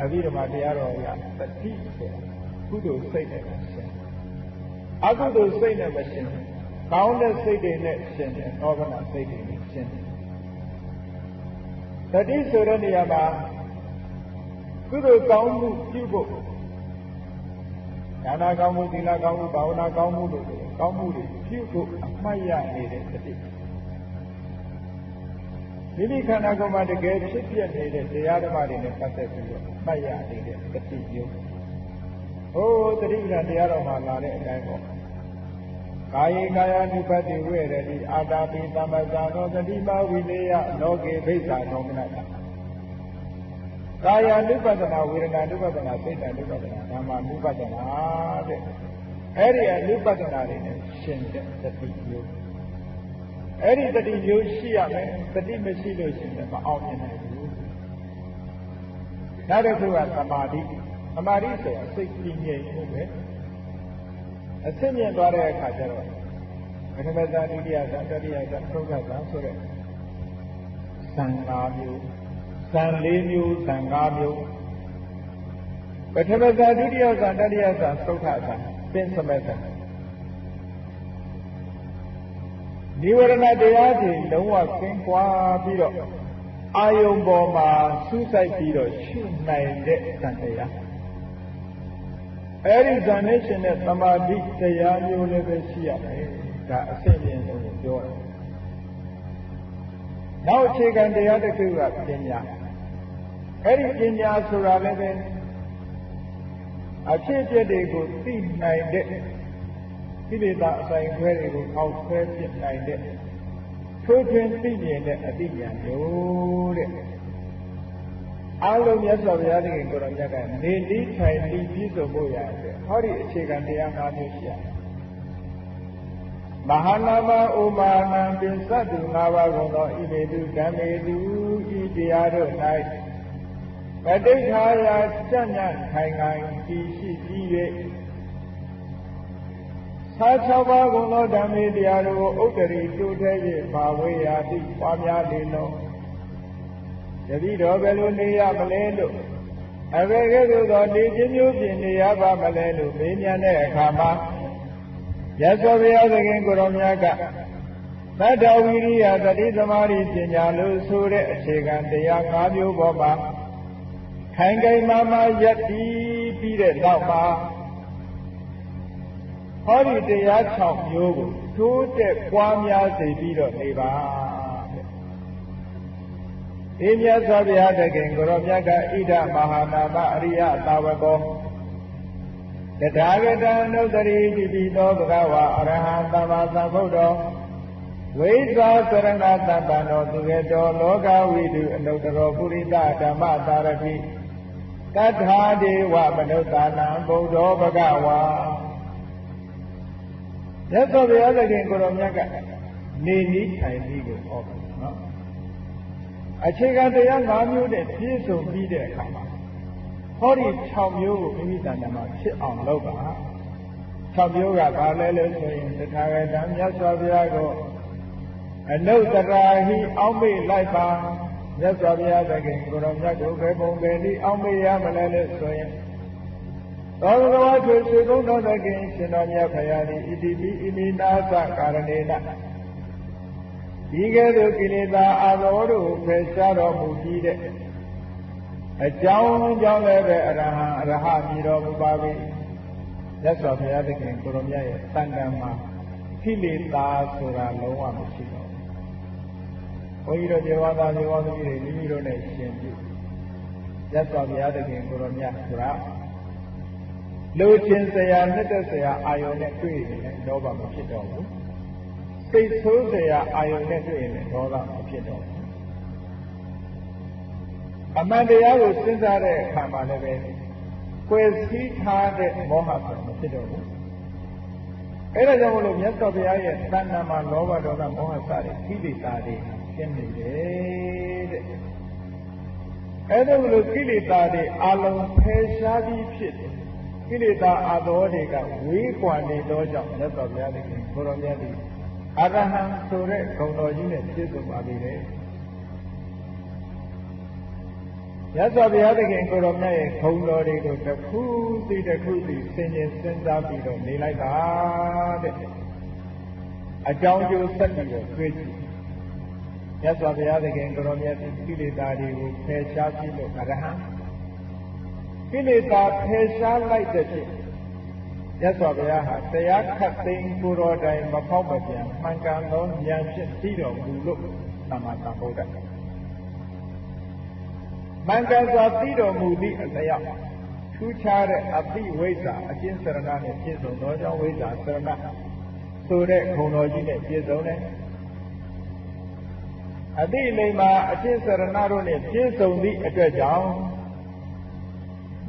S1: အဘိဓမ္မာတရားတော်ရတတိဆိုတာကုသိုလ်စိတ်နဲ့ရှင်အကုသိုလ်စိတ်နဲ့မရှင်ကောင်းတဲ့စိတ်တွေနဲ့ရှင်တယ်သောဗနာစိတ်တွေနဲ့ရှင်တယ်တတိဆိုတဲ့နေရာမှာကုသိုလ်ကောင်းမှုပြုဖို့ဒါနကောင်းမှုသီလကောင်းမှုဘာဝနာကောင်းမှုတို့ကောင်းမှုတွေပြုဖို့အမှတ်ရနေတဲ့တတိမိမိခန္ဓာကိုယ်မှာတကယ်ဖြစ်ပြနေတဲ့တရားဓမ္မတွေနဲ့ပတ်သက်ပြီးတော့မှတ်ရနေတဲ့တတိယဟိုတတိပ္ပံတရားတော်မှာလာတဲ့အတိုင်းပေါ့ ကာယေကာယ ानु ပတိဝေရတိအာတာပိသမ္ပဇာနောသတိမဝိလေယလောကေဘိက္ခာသောမနတကာယ ानु ပဒနာဝေဒနာ ानु ပဒနာစိတ် ानु ပဒနာဓမ္မ ानु ပဒနာတဲ့အဲ့ဒီ ानु ပဒနာတွေနဲ့ရှင်တဲ့တတိမျိုးအဲ့ဒီတတိမျိုးရှိရမယ်တတိမရှိလို့ရှင်လည်းမအောင်မြင်နိုင်ဘူးနောက်တစ်ခုကသမာဓိသမာဓိဆိုတာစိတ်ကြည်ငြိမ်မှုပဲအစစ်မြင်သွားတဲ့အခါကျတော့ပထမဇာဒုတိယဇာတတိယဇာသုတ္တဇာဆိုတဲ့ဇံ၅မျိုးဇံ၄မျိုးဇံ၅မျိုးပထမဇာဒုတိယဇာတတိယဇာသုတ္တဇာပင်စမဲ့ဇာနိဝရဏတရားတွေလုံးဝကင်းကွာပြီးတော့အာယုံပေါ်မှာစူးစိုက်ပြီးတော့ရှုနိုင်တဲ့ဇံတရားအဲ့ဒီဇာနဲ့ရှင်တဲ့သမာဓိတရားမျိုးလည်းပဲရှိရတယ်ဒါအစစ်မြင်ဆုံးကိုပြောတယ်နောက်အခြေခံတရားတစ်ခုကပညာအဲ့ဒီပညာဆိုတာလည်းပဲအဖြစ်အပျက်တွေကိုသိနိုင်တဲ့ကိလေသာအဆိုင်ခွဲတွေကိုအောက်ဆွဲပြစ်နိုင်တဲ့ထိုးထွင်းသိမြင်တဲ့အသိဉာဏ်မျိုးတဲ့အားလုံးမြတ်စွာဘုရားသခင်ကိုယ်တော်မြတ်ကနေတိထိုင်ပြီးပြည့်စုံဖို့ရတယ်ဟောဒီအခြေခံတရား၅မျိုးရှိရတယ်မဟာနာမဥမာနံပိသတ္တု၅ပါးကုန်သောဣမေတုဓမ္မေတုဤတရားတို့၌ပဋိဋ္ဌာယစဉ္ညာခိုင်ခိုင်ကြည်ရှိပြီး၍သာ၆ပါးကုန်သောဓမ္မေတရားတို့ကိုဥတ္တရီတိုးထဲ၍ပါဝေရာတိပွားများလေလုံးယတိတော်ဘယ်လိုနေရမလဲလို့အဘယ်ကဲ့သို့သောနေခြင်းမျိုးပြင်နေရပါမလဲလို့မေးမြန်းတဲ့အခါမှာမြတ်စွာဘုရားသခင်ကိုယ်တော်မြတ်ကသတ္တဝိရိယသတိသမာဓိပညာလို့ဆိုတဲ့အခြေခံတရား၅မျိုးပေါ်မှာခိုင်ခိုင်မာမာယက်တည်ပြီးတဲ့နောက်မှာဟောဒီတရား6မျိုးကိုတိုးတက်ပွားများစေပြီးတော့နေပါတဲ့ဒီမြတ်စွာဘုရားသခင်ကိုယ်တော်မြတ်ကဣဒမဟာနာမအရိယသာဝကောတထာဂတံနုတ္တရိတိပိသောဘဂဝါအရဟံသမ္မာသမ္ဗုဒ္ဓောဝိဇာစရဏတပ္ပံသောသူကေတောလောကဝိတုအနုတ္တရောပုရိသဓမ္မသာရတိတထာဒေဝမနုဿာနံဗုဒ္ဓောဘဂဝါမြတ်စွာဘုရားသခင်ကိုယ်တော်မြတ်ကနေနီးထိုင်ပြီးကိုဟောတယ်နော်အခြေခံတရား၅မျိုးနဲ့ပြည့်စုံပြီးတဲ့အခါမှာဟောဒီ6မျိုးကိုမိမိတဏ္ဍာမှာဖြစ်အောင်လုပ်ပါ6မျိုးကဘာလဲလို့ဆိုရင်တထာဂတံမြတ်စွာဘုရားကိုအနုတ္တရာဟိအောက်မေ့လိုက်ပါမြတ်စွာဘုရားသခင်ကိုယ်တော်မြတ်ကိုဘယ်ပုံပဲဒီအောက်မေ့ရမလဲလို့ဆိုရင်သောဘဂဝါထွေဆွေကုန်းတော်သခင်ရှင်တော်မြတ်ဖရာသည်ဣတိပိဣမိနာသကာရဏေနဒီကဲ့သို့ကိလေသာအာသောတို့ဖယ်ရှားတော်မူပြီးတဲ့အကြောင်းကြောင့်လည်းပဲအရဟံအရဟမြည်တော်မူပါ၏မြတ်စွာဘုရားသခင်ကိုယ်တော်မြတ်ရဲ့တန်တန်မှာကိလေသာဆိုတာလုံးဝမရှိတော့ဘူးဘုန်းကြီးတို့ဇေဝသားဇေဝသမီးတွေမိမိတို့နဲ့ရှင်ပြုမြတ်စွာဘုရားသခင်ကိုယ်တော်မြတ်ဆိုတာလူချင်းစရာနှစ်သက်စရာအာယုန်နဲ့တွေ့ရင်လောဘမဖြစ်တော့ဘူးစိတ်ဆိုးစရာအာယုန်နဲ့တွေ့ရင်ဒေါသမဖြစ်တော့ဘူးအမှန်တရားကိုစဉ်းစားတဲ့အခါမှာလည်းပဲကွယ်စည်းထားတဲ့မောဟဆိုမဖြစ်တော့ဘူးအဲဒါကြောင့်မလို့မြတ်စွာဘုရားရဲ့တဏ္ဍာမှာလောဘဒေါသမောဟစတဲ့ကိလေသာတွေရှင်းနေတယ်တဲ့အဲဒါလို့ကိလေသာတွေအလုံးဖယ်ရှားပြီးဖြစ်တယ်ကိလေသာအသောတွေကဝေးကွာနေသောကြောင့်မြတ်စွာဘုရားသခင်ကိုယ်တော်မြတ်သည်အရဟံဆိုတဲ့ဂုဏ်တော်ကြီးနဲ့ပြည့်စုံပါပြီလေမြတ်စွာဘုရားသခင်ကိုယ်တော်မြတ်ရဲ့ဂုဏ်တော်တွေကိုတစ်ခုစီတစ်ခုစီဆင်ခြင်စဉ်းစားပြီးတော့နေလိုက်ပါတဲ့အကြောင်းကျိုးဆက်ပြီးတော့တွေ့ကြည့်မြတ်စွာဘုရားသခင်ကိုယ်တော်မြတ်သည်ကိလေသာတွေကိုဖယ်ရှားပြီးလို့အရဟံကိလေသာဖယ်ရှားလိုက်တဲ့ဖြင့်မြတ်စွာဘုရားဟာတရားခတ်သိမ်းကိုယ်တော်တိုင်မဖောက်မပြန်မှန်ကန်သောဉာဏ်ဖြင့်သိတော်မူလို့သမ္မာသမ္ဗုဒ္ဓမှန်ကန်စွာသိတော်မူသည့်အလျောက်ထူးခြားတဲ့အပိဝိဇ္ဇာအကျဉ်းစရဏနဲ့ပြည့်စုံသောကြောင့်ဝိဇ္ဇာစရဏ ဆိုတဲ့ခုံတော်ကြီးနဲ့ပြည့်စုံတယ်အတိအလိမ္မာအချင်းစရဏတို့နဲ့ပြည့်စုံသည့်အတွက်ကြောင့်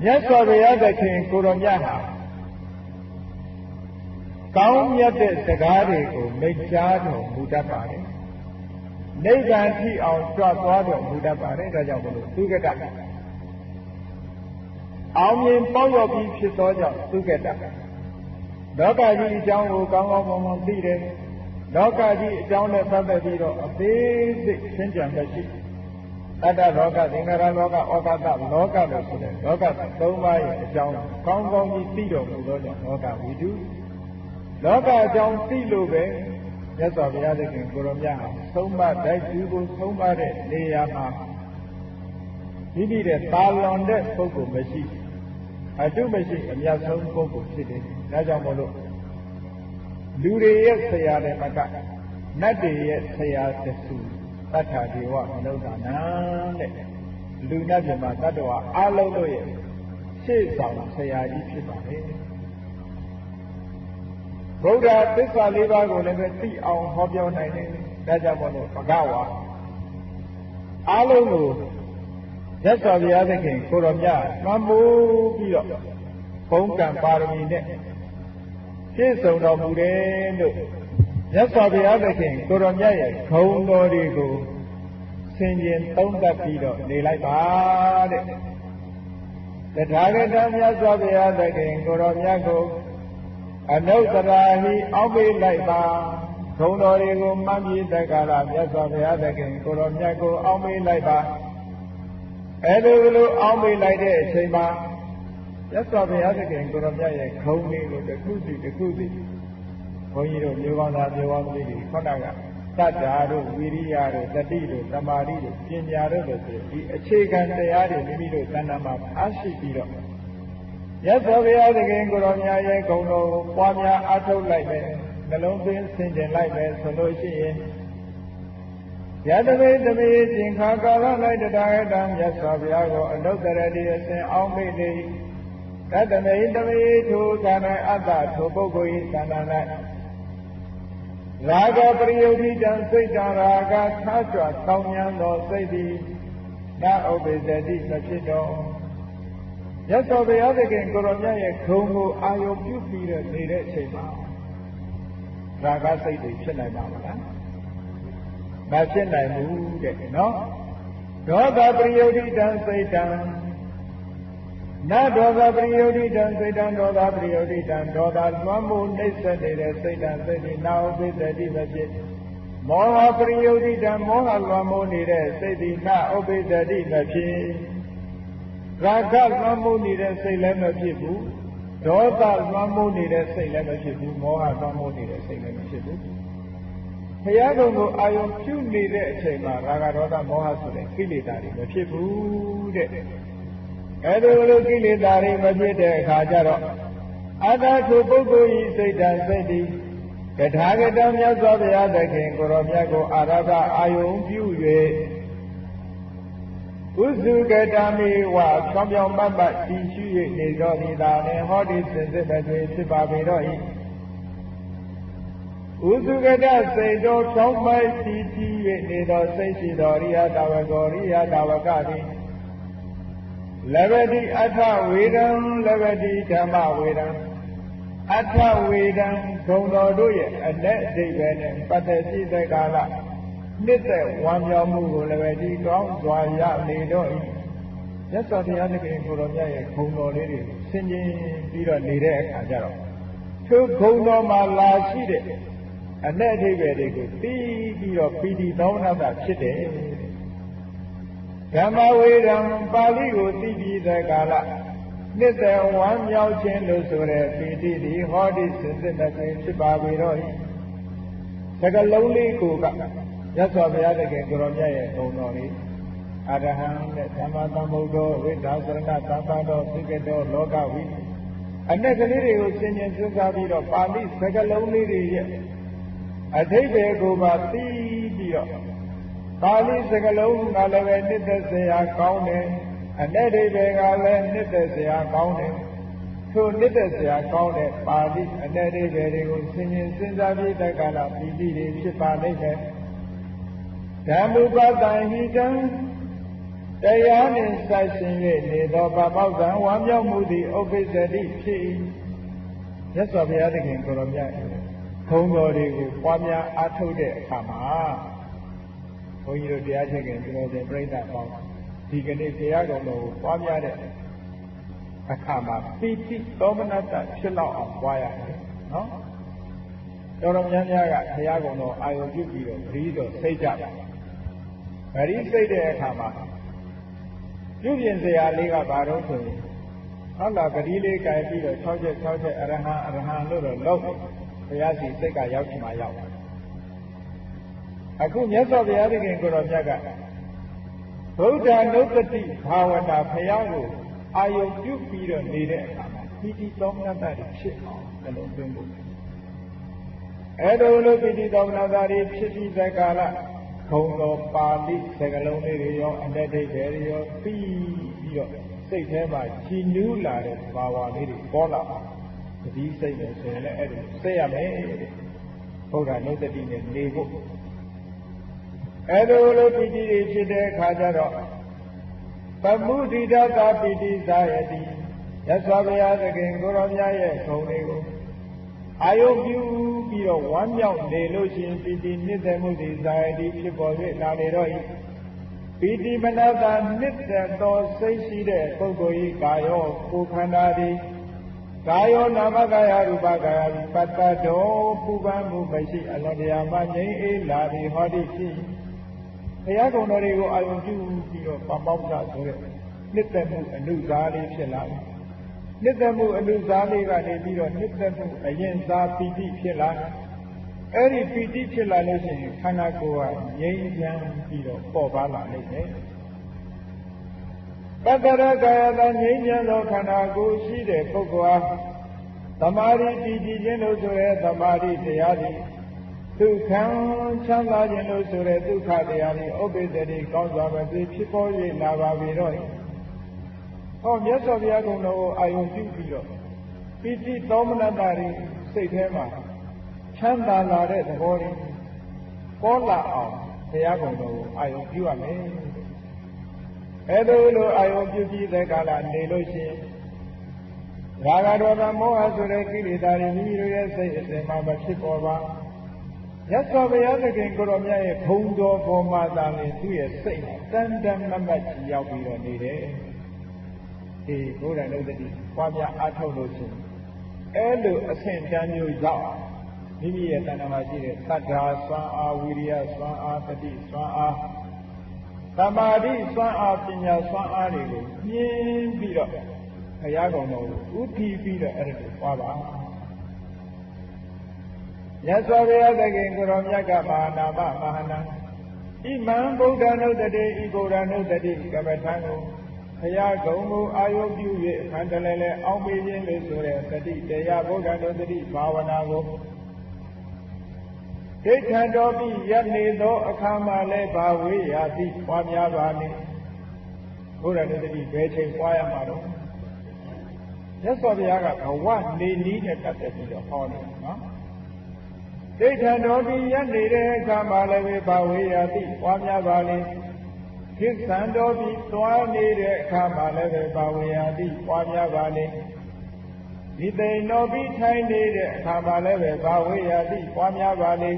S1: မြတ်စွာဘုရားသခင်ကိုရောမြတ်ဟာကောင်းမြတ်တဲ့စကားတွေကိုမိန့်ကြားတော်မူတတ်ပါတယ်နိဗ္ဗာန်ထိအောင်ကြွသွားတော်မူတတ်ပါတယ်ဒါကြောင့်မလို့သုကတအောင်မြင်ပေါရောက်ပြီးဖြစ်သောကြောင့်သုကတလောကကြီးအကြောင်းကိုကောင်းကောင်းမွန်မွန်သိတယ်လောကကြီးအကြောင်းနဲ့ပတ်သက်ပြီးတော့အသေးစိတ်ရှင်းကြံမရှိအတ္တလောကသင်္ခါရလောကဩကာသလောကလို့ဆိုတဲ့လောကသုံးပါးရဲ့အကြောင်းကောင်းကောင်းကြီးသိတော်မူသောကြောင့်လောကဝိတုလောကအကြောင်းသိလို့ပဲမြတ်စွာဘုရားသခင်ကိုရောမြတ်ဟာသုံးပါးတိုက်သူကိုသုံးပါးတဲ့နေရာမှာမိမိတဲ့ပါလွန်တဲ့ပုဂ္ဂိုလ်မရှိအတုမရှိအမြတ်ဆုံးပုဂ္ဂိုလ်ဖြစ်တယ်ဒါကြောင့်မို့လို့လူတွေရဲ့ဆရာတွေမကနတ်တွေရဲ့ဆရာတဆူသတ္ထာဒေဝမနုဿာနံတဲ့လူနတ်ပြမတတ္တဝါအလုံးတို့ရဲ့ရှေ့ဆောင်ဆရာကြီးဖြစ်ပါတယ်ဗုဒ္ဓသစ္စာလေးပါးကိုလည်းပဲသိအောင်ဟောပြောနိုင်တယ်ဒါကြောင့်မို့လို့ဘဂဝါအလုံးကိုမြတ်စွာဘုရားသခင်ကိုရောမြတ်လွှမ်းမိုးပြီးတော့ဘုံကံပါရမီနဲ့ပြည့်စုံတော်မူတယ်လို့မြတ်စွာဘုရားသခင်ကိုရောမြတ်ရဲ့ဂုဏ်တော်တွေကိုဆင်ခြင်သုံးသပ်ပြီးတော့နေလိုက်ပါတဲ့တထာဂတမြတ်စွာဘုရားသခင်ကိုရောမြတ်ကိုအနုတ္တရာဟိအောက်ပေးလိုက်ပါဂုဏ်တော်တွေကိုမှန်ပြီးတက္ကရာမြတ်စွာဘုရားသခင်ကိုရောမြတ်ကိုအောက်ပေးလိုက်ပါအဲ့လိုအောက်ပေးလိုက်တဲ့အချိန်မှာမြတ်စွာဘုရားသခင်ကိုရောမြတ်ရဲ့ဂုဏ်တွေကိုတစ်ခုစီတစ်ခုစီဘုန်းကြီးတို့မျိုးကောင်းသားမျိုးကောင်းကြီးတွေခေါတာကတတ္တာတို့ဝိရိယတို့တတိတို့သမာဓိတို့ပညာတို့ဆိုဒီအခြေခံတရားတွေမိမိတို့တဏ္ဍာမှာအားရှိပြီးတော့မြတ်စွာဘုရားသခင်ကိုရောမြတ်ရဲ့ဂုဏ်တော်ကိုပွားများအားထုတ်လိုက်မယ်နှလုံးသွင်းဆင်ခြင်လိုက်မယ်ဆိုလို့ရှိရင်ယတမေတမေသင်္ခါကာလ၌တထာဂတမြတ်စွာဘုရားကိုအနုတ္တရတိအစဉ်အောင်မိလေတတမေတမေထိုသာ၌အတ္တထိုပုဂ္ဂိုလ်၏သဏ္ဍာန်၌ရာဂပရိယုဒ္ဓိတံစိတ်တံရာဂခါကြွတောင်းဉဏ်သောစိတ်သည်နဥပ္ပဇ္ဇတိမဖြစ်တော့မြတ်စွာဘုရားသခင်ကိုရောမြတ်ရဲ့ဂုဏ်ကိုအာယုပြုပြီးတော့နေတဲ့အချိန်မှာရာဂစိတ်တွေဖြစ်နိုင်ပါမလားမဖြစ်နိုင်ဘူးတဲ့နော်ဒေါသပရိယုဒ္ဓိတံစိတ်တံနဒေါသပရိယုဒ္ဓိတံစိတ်တံဒေါသပရိယုဒ္ဓိတံဒေါသလွှမ်းမိုးနှိမ့်ဆက်နေတဲ့စိတ်တံစိတ်ဒီနာဥပ္ပဇ္ဇတိမဖြစ်မောဟပရိယုဒ္ဓိတံမောဟလွှမ်းမိုးနေတဲ့စိတ်ဒီနာဥပ္ပဇ္ဇတိမဖြစ်ရာဂလွှမ်းမိုးနေတဲ့စိတ်လည်းမဖြစ်ဘူးဒေါသလွှမ်းမိုးနေတဲ့စိတ်လည်းမဖြစ်ဘူးမောဟလွှမ်းမိုးနေတဲ့စိတ်လည်းမဖြစ်ဘူးဘုရားကုံကိုအာယုံပြုနေတဲ့အချိန်မှာရာဂဒေါသမောဟဆိုတဲ့ကိလေသာတွေမဖြစ်ဘူးတဲ့အဲဒီလိုကိလေသာတွေမဖြစ်တဲ့အခါကျတော့အတ္တထိုပုဂ္ဂိုလ်ဤစိတ်ဓာတ်စိတ်ဒီတထာဂတမြတ်စွာဘုရားသခင်ကိုရောမြတ်ကိုအာရဘအာယုံပြု၍ဥစုကတမေဝဖြောင်းဖြောင်းပတ်ပတ်တည်ရှိ၍နေတော်သည်သာနှင့်ဟောဒီစင်စစ်မဲ့တွင်ဖြစ်ပါပေတော့၏ဥစုကတစိတ်တော်ဖြောင်းပိုက်တည်ကြည်၍နေတော်စိတ်ရှိတော်ရိယတာဝကောရိယတာဝကသည်လဗ္ဗတိအထဝေဒံလဗ္ဗတိဓမ္မဝေဒံအထဝေဒံဂုံတော်တို့ရဲ့အလက်အဓိပ္ပာယ်နဲ့ပတ်သက်ရှိတဲ့ကာလနှစ်သက်ဝမ်းမြောက်မှုကိုလည်းဒီကောင်းစွာရနေတော့၏မြတ်စွာဘုရားသခင်ကိုတော်မြတ်ရဲ့ဂုဏ်တော်လေးတွေဆင်ခြင်ပြီးတော့နေတဲ့အခါကျတော့သူဂုဏ်တော်မှာလာရှိတဲ့အ내အဓိပ္ပာယ်တွေကိုပြီးတော့ပီတိသောမနတာဖြစ်တယ်ဓမ္မဝေဒံပါဠိကိုသိပြီးတဲ့ကာလနှစ်သက်ဝမ်းမြောက်ခြင်းလို့ဆိုတဲ့ပီတိဒီဟောဒီစင်စစ်တဲ့ဖြစ်ပါပြီတော့ဤစကလုံးလေးကိုကမြတ်စွာဘုရားတကယ်ကိုရောမြတ်ရဲ့ဂုဏ်တော်လေးအရဟံနဲ့သမ္မာသမ္ဗုဒ္ဓောဝိဒါသရဏသဗ္ဗတောသိကတောလောကဝိအ내ကလေးတွေကိုဆင်ခြင်စဉ်းစားပြီးတော့ပါဠိစကလုံးလေးတွေရဲ့အဓိပ္ပာယ်ကိုပါသိပြီးတော့ပါဠိစကားလုံးကလည်းပဲနှစ်သက်စရာကောင်းတယ်အ내အဓိပ္ပာယ်ကလည်းနှစ်သက်စရာကောင်းတယ် ထိုနှစ်သက်စရာကောင်းတဲ့ပါဠိအ내တွေတွေကိုဆင်ញင်စဉ်းစားပြီးတဲ့ကာလပီတိတွေဖြစ်ပါလိမ့်မယ်ဓမ္မုပတံဟိတံတရားနှင့်ဆိုင်ရှင်၍နေသောဗမောက္ခံဝမ်းမြောက်မှုသည်ဥပ္ပစ္စတိဖြစ်၏မြတ်စွာဘုရားသခင်ကိုယ်တော်မြတ်ဘုန်းတော်တွေကိုပွားများအားထုတ်တဲ့အခါမှာဘုန်းကြီးတို့တရားချခင်ကျွန်တော်တို့ပြိဋ္ဌာပေါင်းဒီကနေ့တရားတော်ကိုပွားများတဲ့အခါမှာပီတိသောမနတဖြစ်လောက်အောင်ပွားရတယ်နော်တော်တော်များများကဘုရားကုံတော်အာယုပြုပြီးတော့ဂရီးတော်စိတ်ကြတယ်ဂရီးစိတ်တဲ့အခါမှာပြုပြင်စရာလေးကဘာလို့ဆိုရင်ဟုတ်လားဂရီးလေးကြိုင်ပြီးတော့6ချက်6ချက်အရဟံလို့တော့လုံးဘုရားစီစိတ်ကရောက်ချင်မှရောက်တယ်အခုမြတ်စွာဘုရားသခင်ကိုယ်တော်မြတ်ကဗုဒ္ဓနုတ္တိဘာဝနာဘုရားကိုအာယုပြုပြီးတော့နေတဲ့အခါမှာပီတိသောမနတဖြစ်အောင်နှလုံးသွင်းဖို့အဲ့လိုလိုပီတိသောမနတဖြစ်ပြီးတဲ့ကာလဘုံတော်ပါဠိစကားလုံးလေးတွေရောအ내ဒိဋ္ဌိတွေရောပြီးတော့စိတ်ထဲမှာကြည်နူးလာတဲ့ဘာဝလေးတွေပေါ်လာတတိစိတ်နဲ့ဆိုရင်လည်းအဲ့ဒါသိရမယ်ဘုရားနုတ္တိနဲ့နေဖို့အဲ့လိုလိုပီတိတွေဖြစ်တဲ့အခါကျတော့ပမုဒိဒတာပီတိသာယတိရသော်ဘုရားသခင်ကိုရောမြတ်ရဲ့ဂုဏ်တွေကိုအာယုပြုပြီးတော့ဝမ်းမြောက်နေလို့ရှိရင်ပီတိနှစ်သက်မှုဒီသာယတိဖြစ်ပေါ်၍လာနေတော့ဤပီတိမနတာနှစ်သက်သောစိတ်ရှိတဲ့ပုဂ္ဂိုလ်ဤကာယောကိုယ်ခန္ဓာသည်ကာယောနာမကာယရူပကာယပတ္တတော်ပူပန်မှုမရှိအလွန်တရာမှငြိမ်းအေးလာသည်ဟောတိဖြစ်ဘုရားကုံတော်တွေကိုအာယုပြုပြီးတော့ပမောက္ခဆိုတဲ့နှစ်သက်မှုအနုစားလေးဖြစ်လာတယ်နှစ်သက်မှုအနုစားလေးကနေပြီးတော့နှစ်သက်မှုအရင်စားပီတိဖြစ်လာအဲ့ဒီပီတိဖြစ်လာလို့ရှိရင်ခန္ဓာကိုယ်ကငြိမ်းချမ်းပြီးတော့ပေါ်ပါလာလိမ့်မယ်ပတ္တရကာယသာငြိမ်းချမ်းသောခန္ဓာကိုယ်ရှိတဲ့ပုဂ္ဂိုလ်ဟာသမာဓိတည်ကြည်ခြင်းလို့ဆိုရဲသမာဓိတရားသည်ဒုက္ခံချမ်းသာခြင်းလို့ဆိုရဲဒုက္ခတရားသည်ဥပ္ပစ္စတိကောင်းစွာပဲဖြစ်ပေါ်၍လာပါပြီတော့ဟောမြတ်စွာဘုရားကုံတော်ကိုအာယုပြုပြီးတော့ပီတိသောမနတတွေစိတ်ထဲမှာချမ်းသာလာတဲ့သဘောလေးပေါ်လာအောင်ဘုရားကုံတော်ကိုအာယုပြုရမယ်အဲဒါလိုအာယုပြုပြီးတဲ့ကာလနေလို့ရှိရင်ရာဂဒေါသမောဟဆိုတဲ့ကိလေသာတွေမိမိတို့ရဲ့စိတ်အစဉ်မှာမဖြစ်ပေါ်ပါမြတ်စွာဘုရားသခင်ကိုရောမြတ်ရဲ့ဘုံတော်ပေါ်မှာသာလျှင်သူ့ရဲ့စိတ်တန်တန်မတ်မတ်ကြီးရောက်ပြီးတော့နေတယ်ဒီဘုရားနုတ္တိပွားများအားထုတ်လို့ရှိရင်အဲလိုအဆင့်တန်းမျိုးရောက်မိမိရဲ့တဏ္ဍာမှာရှိတဲ့သတ္တာစွမ်းအားဝိရိယစွမ်းအားတတိစွမ်းအားသမာဓိစွမ်းအားပညာစွမ်းအားတွေကိုမြင်ပြီးတော့ဘုရားကုံတော်ကိုဥတည်ပြီးတော့အဲ့ဒါကိုပွားပါမြတ်စွာဘုရားသခင်ကိုရောမြတ်ကမဟာနာမမဟာနာဣမံဗုဒ္ဓနုတ္တိဤဗုဒ္ဓနုတ္တိကမ္မထံကိုဘုရားကုံကိုအာယုပြု၍အခန္ဓာလည်းအောင်းပေးခြင်းလို့ဆိုတဲ့တတိတရားဗုဒ္ဓနုတ္တိဘာဝနာကိုဒိဋ္ဌံတော်ပြီးရနေသောအခါမှလည်းဘာဝေးရာသည်ပွားများပါနေဘုရားနုတ္တိဘယ်ချိန်ပွားရမှာတော့မြတ်စွာဘုရားကဘဝနေနည်းနဲ့ပတ်သက်ပြီးတော့ဟောတယ်နော်ဒိဋ္ဌံတော်ပြီးရနေတဲ့အခါမှလည်းဘာဝေးရာသည်ပွားများပါလေကိစ္စံတော်ပြီးသွားနေတဲ့အခါမှလည်းဘာဝေးရာသည်ပွားများပါလေဒီသိန်တော်ပြီးထိုင်နေတဲ့အခါမှလည်းဘာဝေးရာသည်ပွားများပါလေ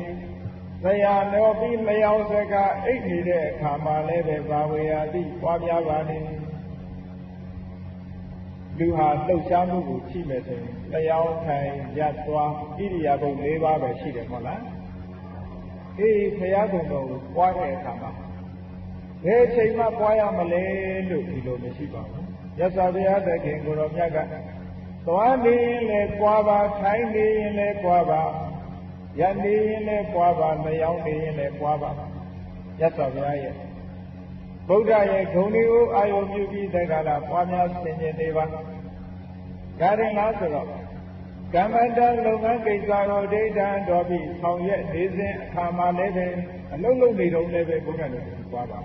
S1: ဆရာတော်ပြီးလျောင်းစကားအိတ်နေတဲ့အခါမှလည်းဘာဝေးရာသည်ပွားများပါလေလူဟာလှုပ်ရှားမှုကိုရှိမယ်ဆိုရင်လျောင်းထိုင်ရပ်သွားဣရိယာပု ၄ ပါးပဲရှိတယ်မဟုတ်လားအေးဘုရားကုံတော်ကိုပွားတဲ့အခါမှာဘယ်ချိန်မှပွားရမလဲလို့ဒီလိုမရှိပါဘူးရသော်ဘုရားသခင်ကိုရောမြတ်ကသွားနေရင်လည်းပွားပါထိုင်နေရင်လည်းပွားပါရပ်နေရင်လည်းပွားပါလျောင်းနေရင်လည်းပွားပါရသော်ဘုရားရဲ့ဗုဒ္ဓရဲ့ဂုဏ်တွေကိုအာယုပြုပြီးတဲ့ကာလပွားများဆင်ခြင်နေပါဒါရင်လားဆိုတော့ကမ္မတလုပ်ငန်းကိစ္စကိုဒိဋ္ဌံတော်ပြီးဆောင်ရွက်နေစဉ်အခါမှလည်းပဲအလုံးလုံးနေတော့လည်းပဲဘုရားလည်းပွားပါ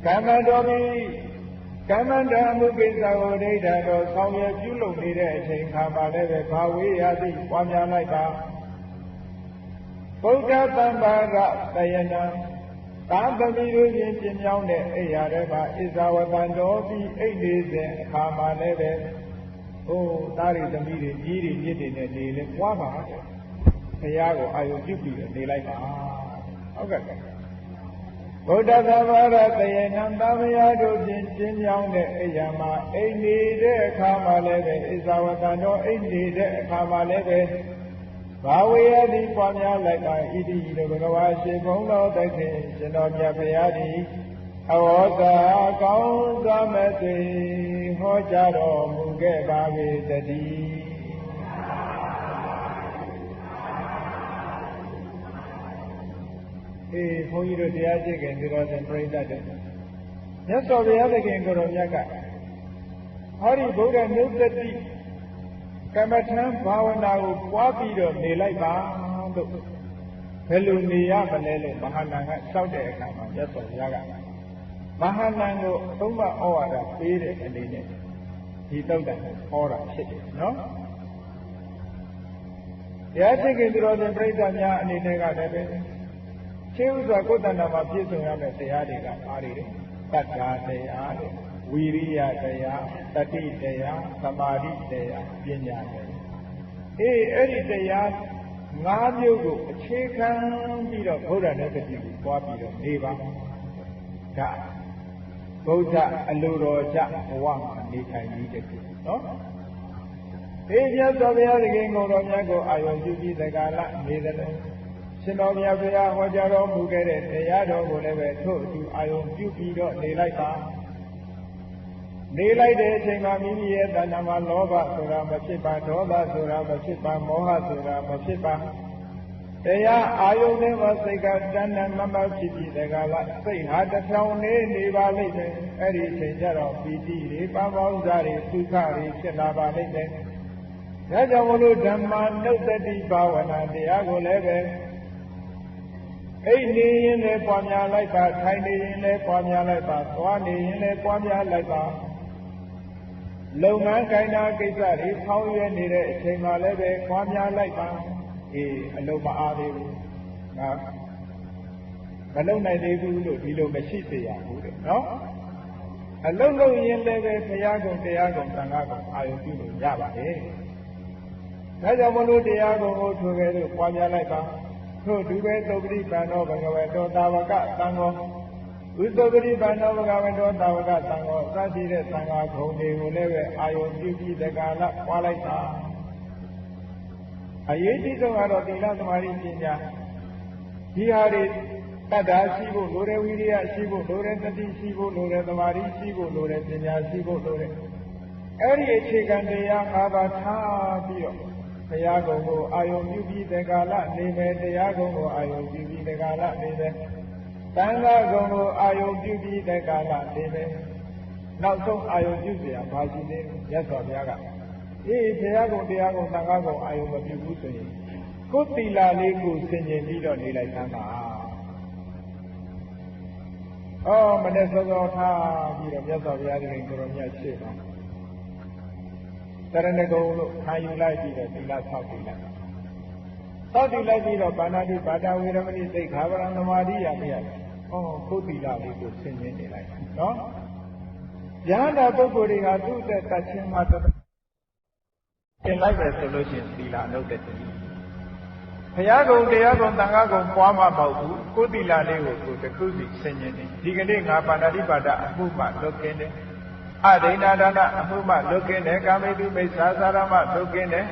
S1: ကမ္မတော်ပြီး ကမ္မန္တအမှုကိစ္စကိုဒိဋ္ဌတော်ဆောင်ရွက်ပြုလုပ်နေတဲ့အချိန်ခါမှာလည်းပဲဘာဝေးရသည့်ပွားများလိုက်ပါဗုဒ္ဓသံဃာကတယနာသာသမီတို့ချင်းပြင်းပြောင်းတဲ့အိယာတွေမှာဣဇဝတံတော်ပြီးအိတ်နေစဉ်အခါမှာလည်းပဲသားရီသမီးတွေကြီးတွေမြစ်တွေနဲ့နေလဲပွားပါဘုရားကိုအာယုပြုပြီးနေလိုက်ပါဟုတ်ကဲ့ဗုဒ္ဓသာဝရတယေနံသာမယာတို့ဖြင့်ကျင်းပြောင်းတဲ့အိယာမှာအိမ်နေတဲ့အခါမှာလည်းပဲဣဇဝတံတော်အိမ်နေတဲ့အခါမှာလည်းပဲဘာဝေယတိပွားများလိုက်ပါဣတိဤတို့ဘဂဝါရှင်ဘုံတော်တခင်ရှင်တော်မြတ်ဘုရားသည်အဝေါစာကောင်းစွာမဲ့သွေဟောကြားတော်မူခဲ့ပါ၏တည်းဘုန်းကြီးတို့တရားကျင့်ခင်ဒီတော်စဉ်ပြိဋ္ဌာတ်တယ်မြတ်စွာဘုရားသခင်ကိုယ်တော်မြတ်ကဟောဒီဗုဒ္ဓနုတ္တိကမ္မထံဘာဝနာကိုပွားပြီးတော့နေလိုက်ပါလို့ဘယ်လိုနေရမလဲလို့မဟာနန္ဒကလျှောက်တဲ့အခါမှာမြတ်စွာဘုရားကမဟာနန္ဒကိုသုံးပါဩဝါဒပေးတဲ့အနေနဲ့ဒီတုတ်တန်ဟောတာဖြစ်တယ်နော်တရားကျင့်ခင်ဒီတော်စဉ်ပြိဋ္ဌာတ်များအနေနဲ့ကလည်းပဲရှင်းဥစွာကိုယ်တဏ္ဍာမှာပြည့်စုံရမယ့်တရားတွေကအားတွေတတ္တာတရားတွေဝီရိယတရားတတိတရားသမာဓိတရားပညာတရားအဲ့ဒီတရား၅မျိုးကိုအခြေခံပြီးတော့ဘုရားနဲ့တတိကိုပွားပြီးတော့နေပါဒါဗုဒ္ဓအလိုတော်ကြဘဝမှာနေထိုင်ပြီးတဲ့နော်ဒီမြတ်စွာဘုရားသခင်ကိုယ်တော်မြတ်ကိုအာရုံပြုပြီးသက္ကာလနေတယ်ရှင်တော်မြတ်ဘုရားဟောကြားတော်မူခဲ့တဲ့တရားတော်ကိုလည်းပဲထို့အတူအာယုံပြုပြီးတော့နေလိုက်ပါနေလိုက်တဲ့အချိန်မှာမိမိရဲ့တဏ္ဍာမှာလောဘဆိုတာမဖြစ်ပါဒေါသဆိုတာမဖြစ်ပါမောဟဆိုတာမဖြစ်ပါတရားအာယုံနဲ့မှစိတ်ကတဏ္ဍာမမဖြစ်ပြီးတကလားစိတ်ဟာတစ်ဖြောင်းနေပါလိမ့်မယ်အဲ့ဒီအချိန်ကျတော့ပီတိတွေပါပေါင်းစားတွေဒုက္ခတွေဖြစ်လာပါလိမ့်မယ်ဒါကြောင့်မလို့ဓမ္မနုတ္တိဘာဝနာတရားကိုလည်းပဲအိတ်နေရင်လည်းပွားများလိုက်ပါထိုင်နေရင်လည်းပွားများလိုက်ပါသွားနေရင်လည်းပွားများလိုက်ပါလုပ်ငန်းကိုင်တာကိစ္စတွေဆောင်းရွယ်နေတဲ့အချိန်မှာလည်းပဲပွားများလိုက်ပါအလုံးမအားသေးဘူးငါမလုံနိုင်သေးဘူးလို့ဒီလိုမရှိစေရဘူးတဲ့နော်အလုံးလုံးရင်လည်းပဲဘုရားကုံတရားကုံသံဃာကုံအာယုပြုလို့ရပါတယ်ဒါကြောင့်မလို့တရားကုံကိုထွေခဲ့လို့ပွားများလိုက်ပါထို့သူပဲသုပတိပန္နောဘဂဝေတောတာဝကသံဃောဝိသုပတိပန္နောဘဂဝေတောတာဝကသံဃောစသည်တဲ့သံဃာခုံတွေကိုလည်းပဲအာယုပြုပြီးတက္ကလပွားလိုက်တာအရေးကြီးဆုံးကတော့သီလသမာဓိပညာဒီဟာတွေတတ္တာရှိဖို့လိုတယ်ဝိရိယရှိဖို့လိုတယ်တတိရှိဖို့လိုတယ်သမာဓိရှိဖို့လိုတယ်ပညာရှိဖို့လိုတယ်အဲ့ဒီအခြေခံတရား၅ပါးထားပြီးတော့ဘုရားကုံကိုအာယုပြုပြီးတက္ကလနေမယ်တရားကုံကိုအာယုပြုပြီးတက္ကလနေမယ်သံဃာကုံကိုအာယုပြုပြီးတက္ကလနေမယ်နောက်ဆုံးအာယုပြုเสียဘာရှိသေးလဲမြတ်စွာဘုရားကဘုရားကုံတရားကုံသံဃာကုံအာယုမပြုဘူးဆိုရင်ကိုယ်သီလလေးကိုဆင်ခြင်ပြီးတော့နေလိုက်သမ်းပါမနေ့စောစောထားပြီးတော့မြတ်စွာဘုရားရှင်ကိုယ်တော်မြတ်ရှေ့ပါတရဏဂုံလို့ခံယူလိုက်ပြီးတော့သီလဆောက်တည်လိုက်ဆောက်တည်လိုက်ပြီးတော့ပါဏာတိပါဒဝေရမဏိသိက္ခာပရံသမာဓိရပြရတယ်ကိုယ်သီလလေးကိုဆင်ခြင်နေလိုက်နော်ဉာဏ်တော်ပုဂ္ဂိုလ်တွေကသူ့တဲ့တတ်ခြင်းမှာသင်လိုက်ပဲဆိုလို့ရှိရင်သီလလုပ်တဲ့တည်းဘုရားကုံတရားကုံသံဃာကုံပွားမှာမဟုတ်ဘူးကိုယ်သီလလေးကိုကိုယ်တစ်ခုစီဆင်ခြင်နေဒီကနေ့ငါပါဏာတိပါဒအမှုမှလွတ်ကင်းတယ်အဒိဋ္ဌဒါနအမှုမှလွတ်ကင်းတယ်ကာမိတုမိစ္ဆာသာရမှလွတ်ကင်းတယ်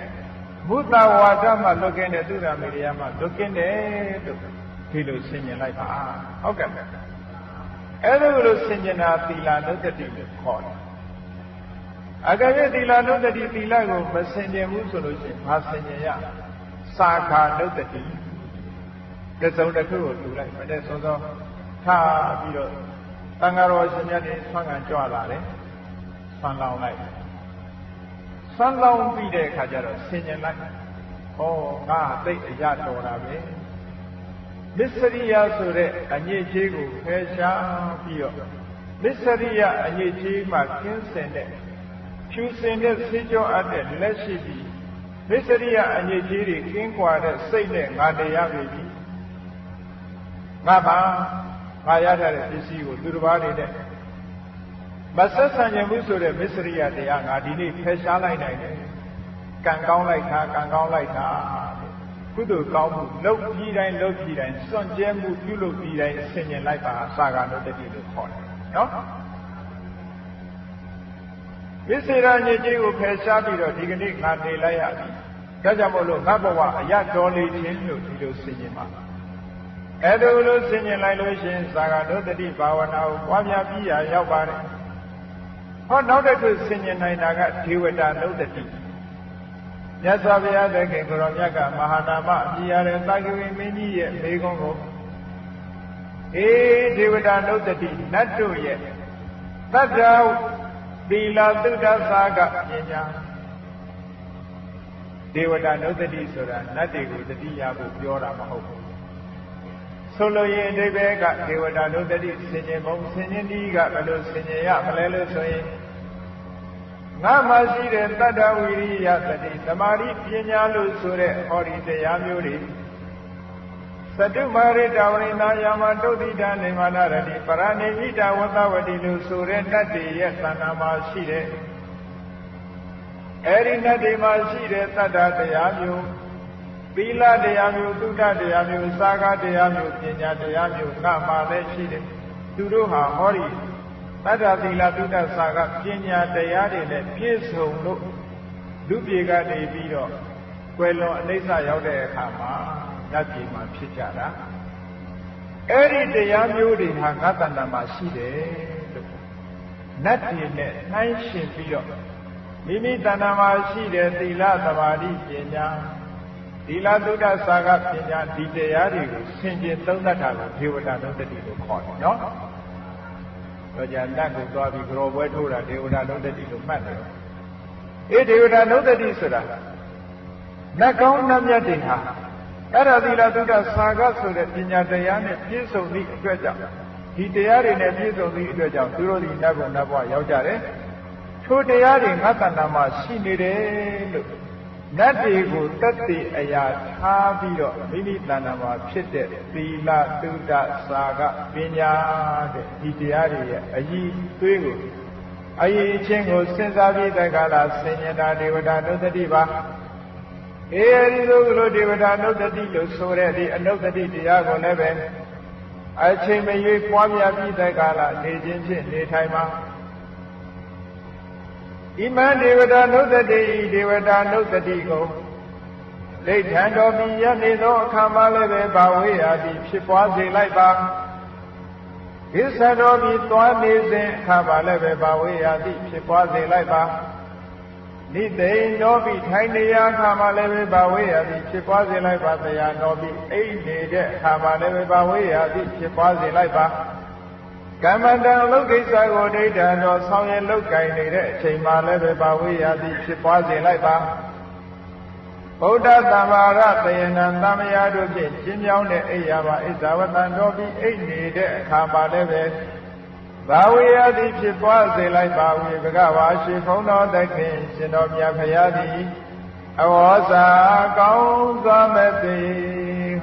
S1: မုသဝါဒမှလွတ်ကင်းတယ်သုဒ္ဓမေရိယမှလွတ်ကင်းတယ်လို့ဒီလိုဆင်ခြင်လိုက်ပါဟုတ်ကဲ့အဲ့လိုဆင်ခြင်တာသီလနုတ္တိလို့ခေါ်တယ်အကယ်၍သီလနုတ္တိသီလကိုမဆင်ခြင်ဘူးဆိုလို့ရှိရင်မဆင်ခြင်ရစာခာနုတ္တိတစုံတစ်ခုကိုတူလိုက်မတဲ့စောစောထားပြီးတော့တန်ဃာတော်ရှင်မြတ်တွေဆွမ်းခံကြွလာတယ်ဆွမ်းလောင်းလိုက်ဆွမ်းလောင်းပြီးတဲ့အခါကျတော့ဆင်ခြင်လိုက်ငါသိအရတော်တာပဲမစ္စရိယဆိုတဲ့အညစ်အကြေးကိုဖယ်ရှားပြီးတော့ မစ္စရိယအငြိကြီးမှကင်းစင်တဲ့ဖြူစင်တဲ့ဆေးကြောအပ်တဲ့လက်ရှိပြီးမစ္စရိယအငြိကြီးတွေကင်းကွာတဲ့စိတ်နဲ့ငါတရားပြီငါပါငါရတဲ့ပစ္စည်းကိုသူတစ်ပါးနေနဲ့မဆက်ဆံခြင်းဘူးဆိုတဲ့မစ္စရိယတရားငါဒီနေ့ဖယ်ရှားလိုက်နိုင်တယ်ကံကောင်းလိုက်တာကံကောင်းလိုက်တာကုသိုလ်ကောင်းမှုလုပ်ပြီးတိုင်းစွန့်ကြဲမှုပြုလုပ်ပြီးတိုင်းဆင်ញင်လိုက်ပါသာဂနုတ္တိလို့ခေါ်တယ်နော်ပစ္စေရညစ်ကြေးကိုဖယ်ရှားပြီးတော့ဒီကနေ့ငါနေလိုက်ရပြီဒါကြောင့်မို့လို့ငါဘဝအရတော်လေးခြင်းလို့ဒီလိုဆင်ញင်ပါအဲ့ဒါလိုဆင်ញင်လိုက်လို့ရှင်သာဂနုတ္တိဘာဝနာကိုပွားများပြီးရရောက်ပါတယ်ဟောနောက်တစ်ခုဆင်ញင်နိုင်တာကဒေဝတာနုတ္တိမြတ်စွာဘုရားသခင်ကိုရောမြတ်ကမဟာနာမအပြရတဲ့သာဂဝေမင်းကြီးရဲ့မိဂုံးကိုဒေဝတာနုတ္တိနတ်တို့ရဲ့သတ္တသီလသုဒ္ဓသာကပညာဒေဝတာနုတ္တိဆိုတာနတ်တွေကိုတတိယဖို့ပြောတာမဟုတ်ဘူးဆိုလိုရင်အဓိပ္ပာယ်ကဒေဝတာနုတ္တိဆင်ញင်ပုံဆင်ញင်ဒီကဘယ်လိုဆင်ញင်ရမလဲလို့ဆိုရင်ငါမှရှိတဲ့တတ္တဝိရိယသတိသမာဓိပညာလို့ဆိုတဲ့ဟောဒီတရားမျိုးတွေသတုမာရိတဝိနာယာမတုတ်တိတနေမာနရတိပရဏိဣတဝတ္တဝတိလို့ဆိုတဲ့တတ္တိရဲ့သဏ္ဍာန်မှာရှိတဲ့အဲဒီတတ္တိမှာရှိတဲ့တတ္တတရားမျိုးသီလတရားမျိုးသုဒ္ဓတရားမျိုးစာဂတရားမျိုးပညာတရားမျိုးငါမှလည်းရှိတယ်သူတို့ဟာဟောဒီတတ္တသီလသုဒ္ဓစာဂပညာတရားတွေနဲ့ပြည့်စုံလို့လူပြေကနေပြီးတော့ကွယ်လွန်အနိစ္စရောက်တဲ့အခါမှာနတ်ပြည်မှာဖြစ်ကြတာအဲ့ဒီတရားမျိုးတွေဟာငါတဏ္ဍာမှာရှိတယ်လို့နတ်ပြည်နဲ့နှိုင်းယှဉ်ပြီးတော့မိမိတဏ္ဍာမှာရှိတဲ့သီလသမာဓိပညာသီလသုဒ္ဓစာဂပညာဒီတရားတွေကိုဆင်ခြင်သုံးသပ်တာကိုဒေဝတာနုတ္တိလို့ခေါ်တယ်နော်တော့ကြာနတ်ကိုသွားပြီးကြောပွဲထိုးတာဒေဝတာနုတ္တိလို့မှတ်တယ်ဒေဝတာနုတ္တိဆိုတာနတ်ကောင်းနတ်မြတ်တွေဟာအဲ့ဒါသီလသုဒ္ဓစာဂဆိုတဲ့ပညာတရားနဲ့ပြည့်စုံသည့်အတွက်ကြောင့်ဒီတရားတွေနဲ့ပြည့်စုံသည့်အတွက်ကြောင့်သူတို့ဒီနတ်ဘုံနတ်ဘဝရောက်ကြတယ်ထိုတရားတွေငါတဏ္ဍာမှာရှိနေတယ်လို့နတ်တွေကိုတတ်သိအရာထားပြီးတော့မိမိတဏ္ဍာမှာဖြစ်တဲ့သီလသုဒ္ဓစာဂပညာတဲ့ဒီတရားတွေရဲ့အည်သွေးကိုအည်ချင်းကိုစဉ်းစားပြီးတက္ကလာဆင်ញတာဒေဝတာနုတ္တိပါအဲဒီလိုဒေဝတာနုတ္တိလို့ဆိုတဲ့ဒီအနုတ္တိတရားကိုလည်းပဲအချိန်မရွေးပွားများပြီးတက္ကလာနေခြင်းဖြင့်နေထိုင်မှာဣမံဒေဝတာနုတ္တိဒေဝတာနုတ္တိကိုလိဋ္ဌံတော်ပြီးရနေသောအခါမှလည်းပဲဘာဝေယတိဖြစ်ပွားစေလိုက်ပါဣစ္ဆတော်ပြီးသွားနေစဉ်အခါမှလည်းပဲဘာဝေယတိဖြစ်ပွားစေလိုက်ပါနိသိဏတော်ပြီးထိုင်နေရာအခါမှလည်းပဲဘာဝေယတိဖြစ်ပွားစေလိုက်ပါတရားတော်ပြီးအိပ်နေတဲ့အခါမှလည်းပဲဘာဝေယတိဖြစ်ပွားစေလိုက်ပါကမ္မတံလုတ်ကိစ္စကိုဒိဋ္ဌံတော်ဆောင်ရလုတ်ကင်နေတဲ့အချိန်မှလည်းပဲဘာဝေယတိဖြစ်ပွားစေလိုက်ပါဗုဒ္ဓသမ္မာရတယနံသမယတို့ဖြင့်ရှင်းပြောင်းတဲ့အိယာပါဣဇဝတံတော်ပြီးအိတ်နေတဲ့အခါမှလည်းပဲဘာဝေယတိဖြစ်ပွားစေလိုက်ပါဝေဘဂဝါရှိဖုံးတော်သခင်ရှင်တော်မြတ်ဖရာသည်အဝေါစာကောင်းသောမသိ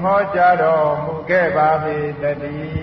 S1: ဟောကြားတော်မူခဲ့ပါ၏တည်း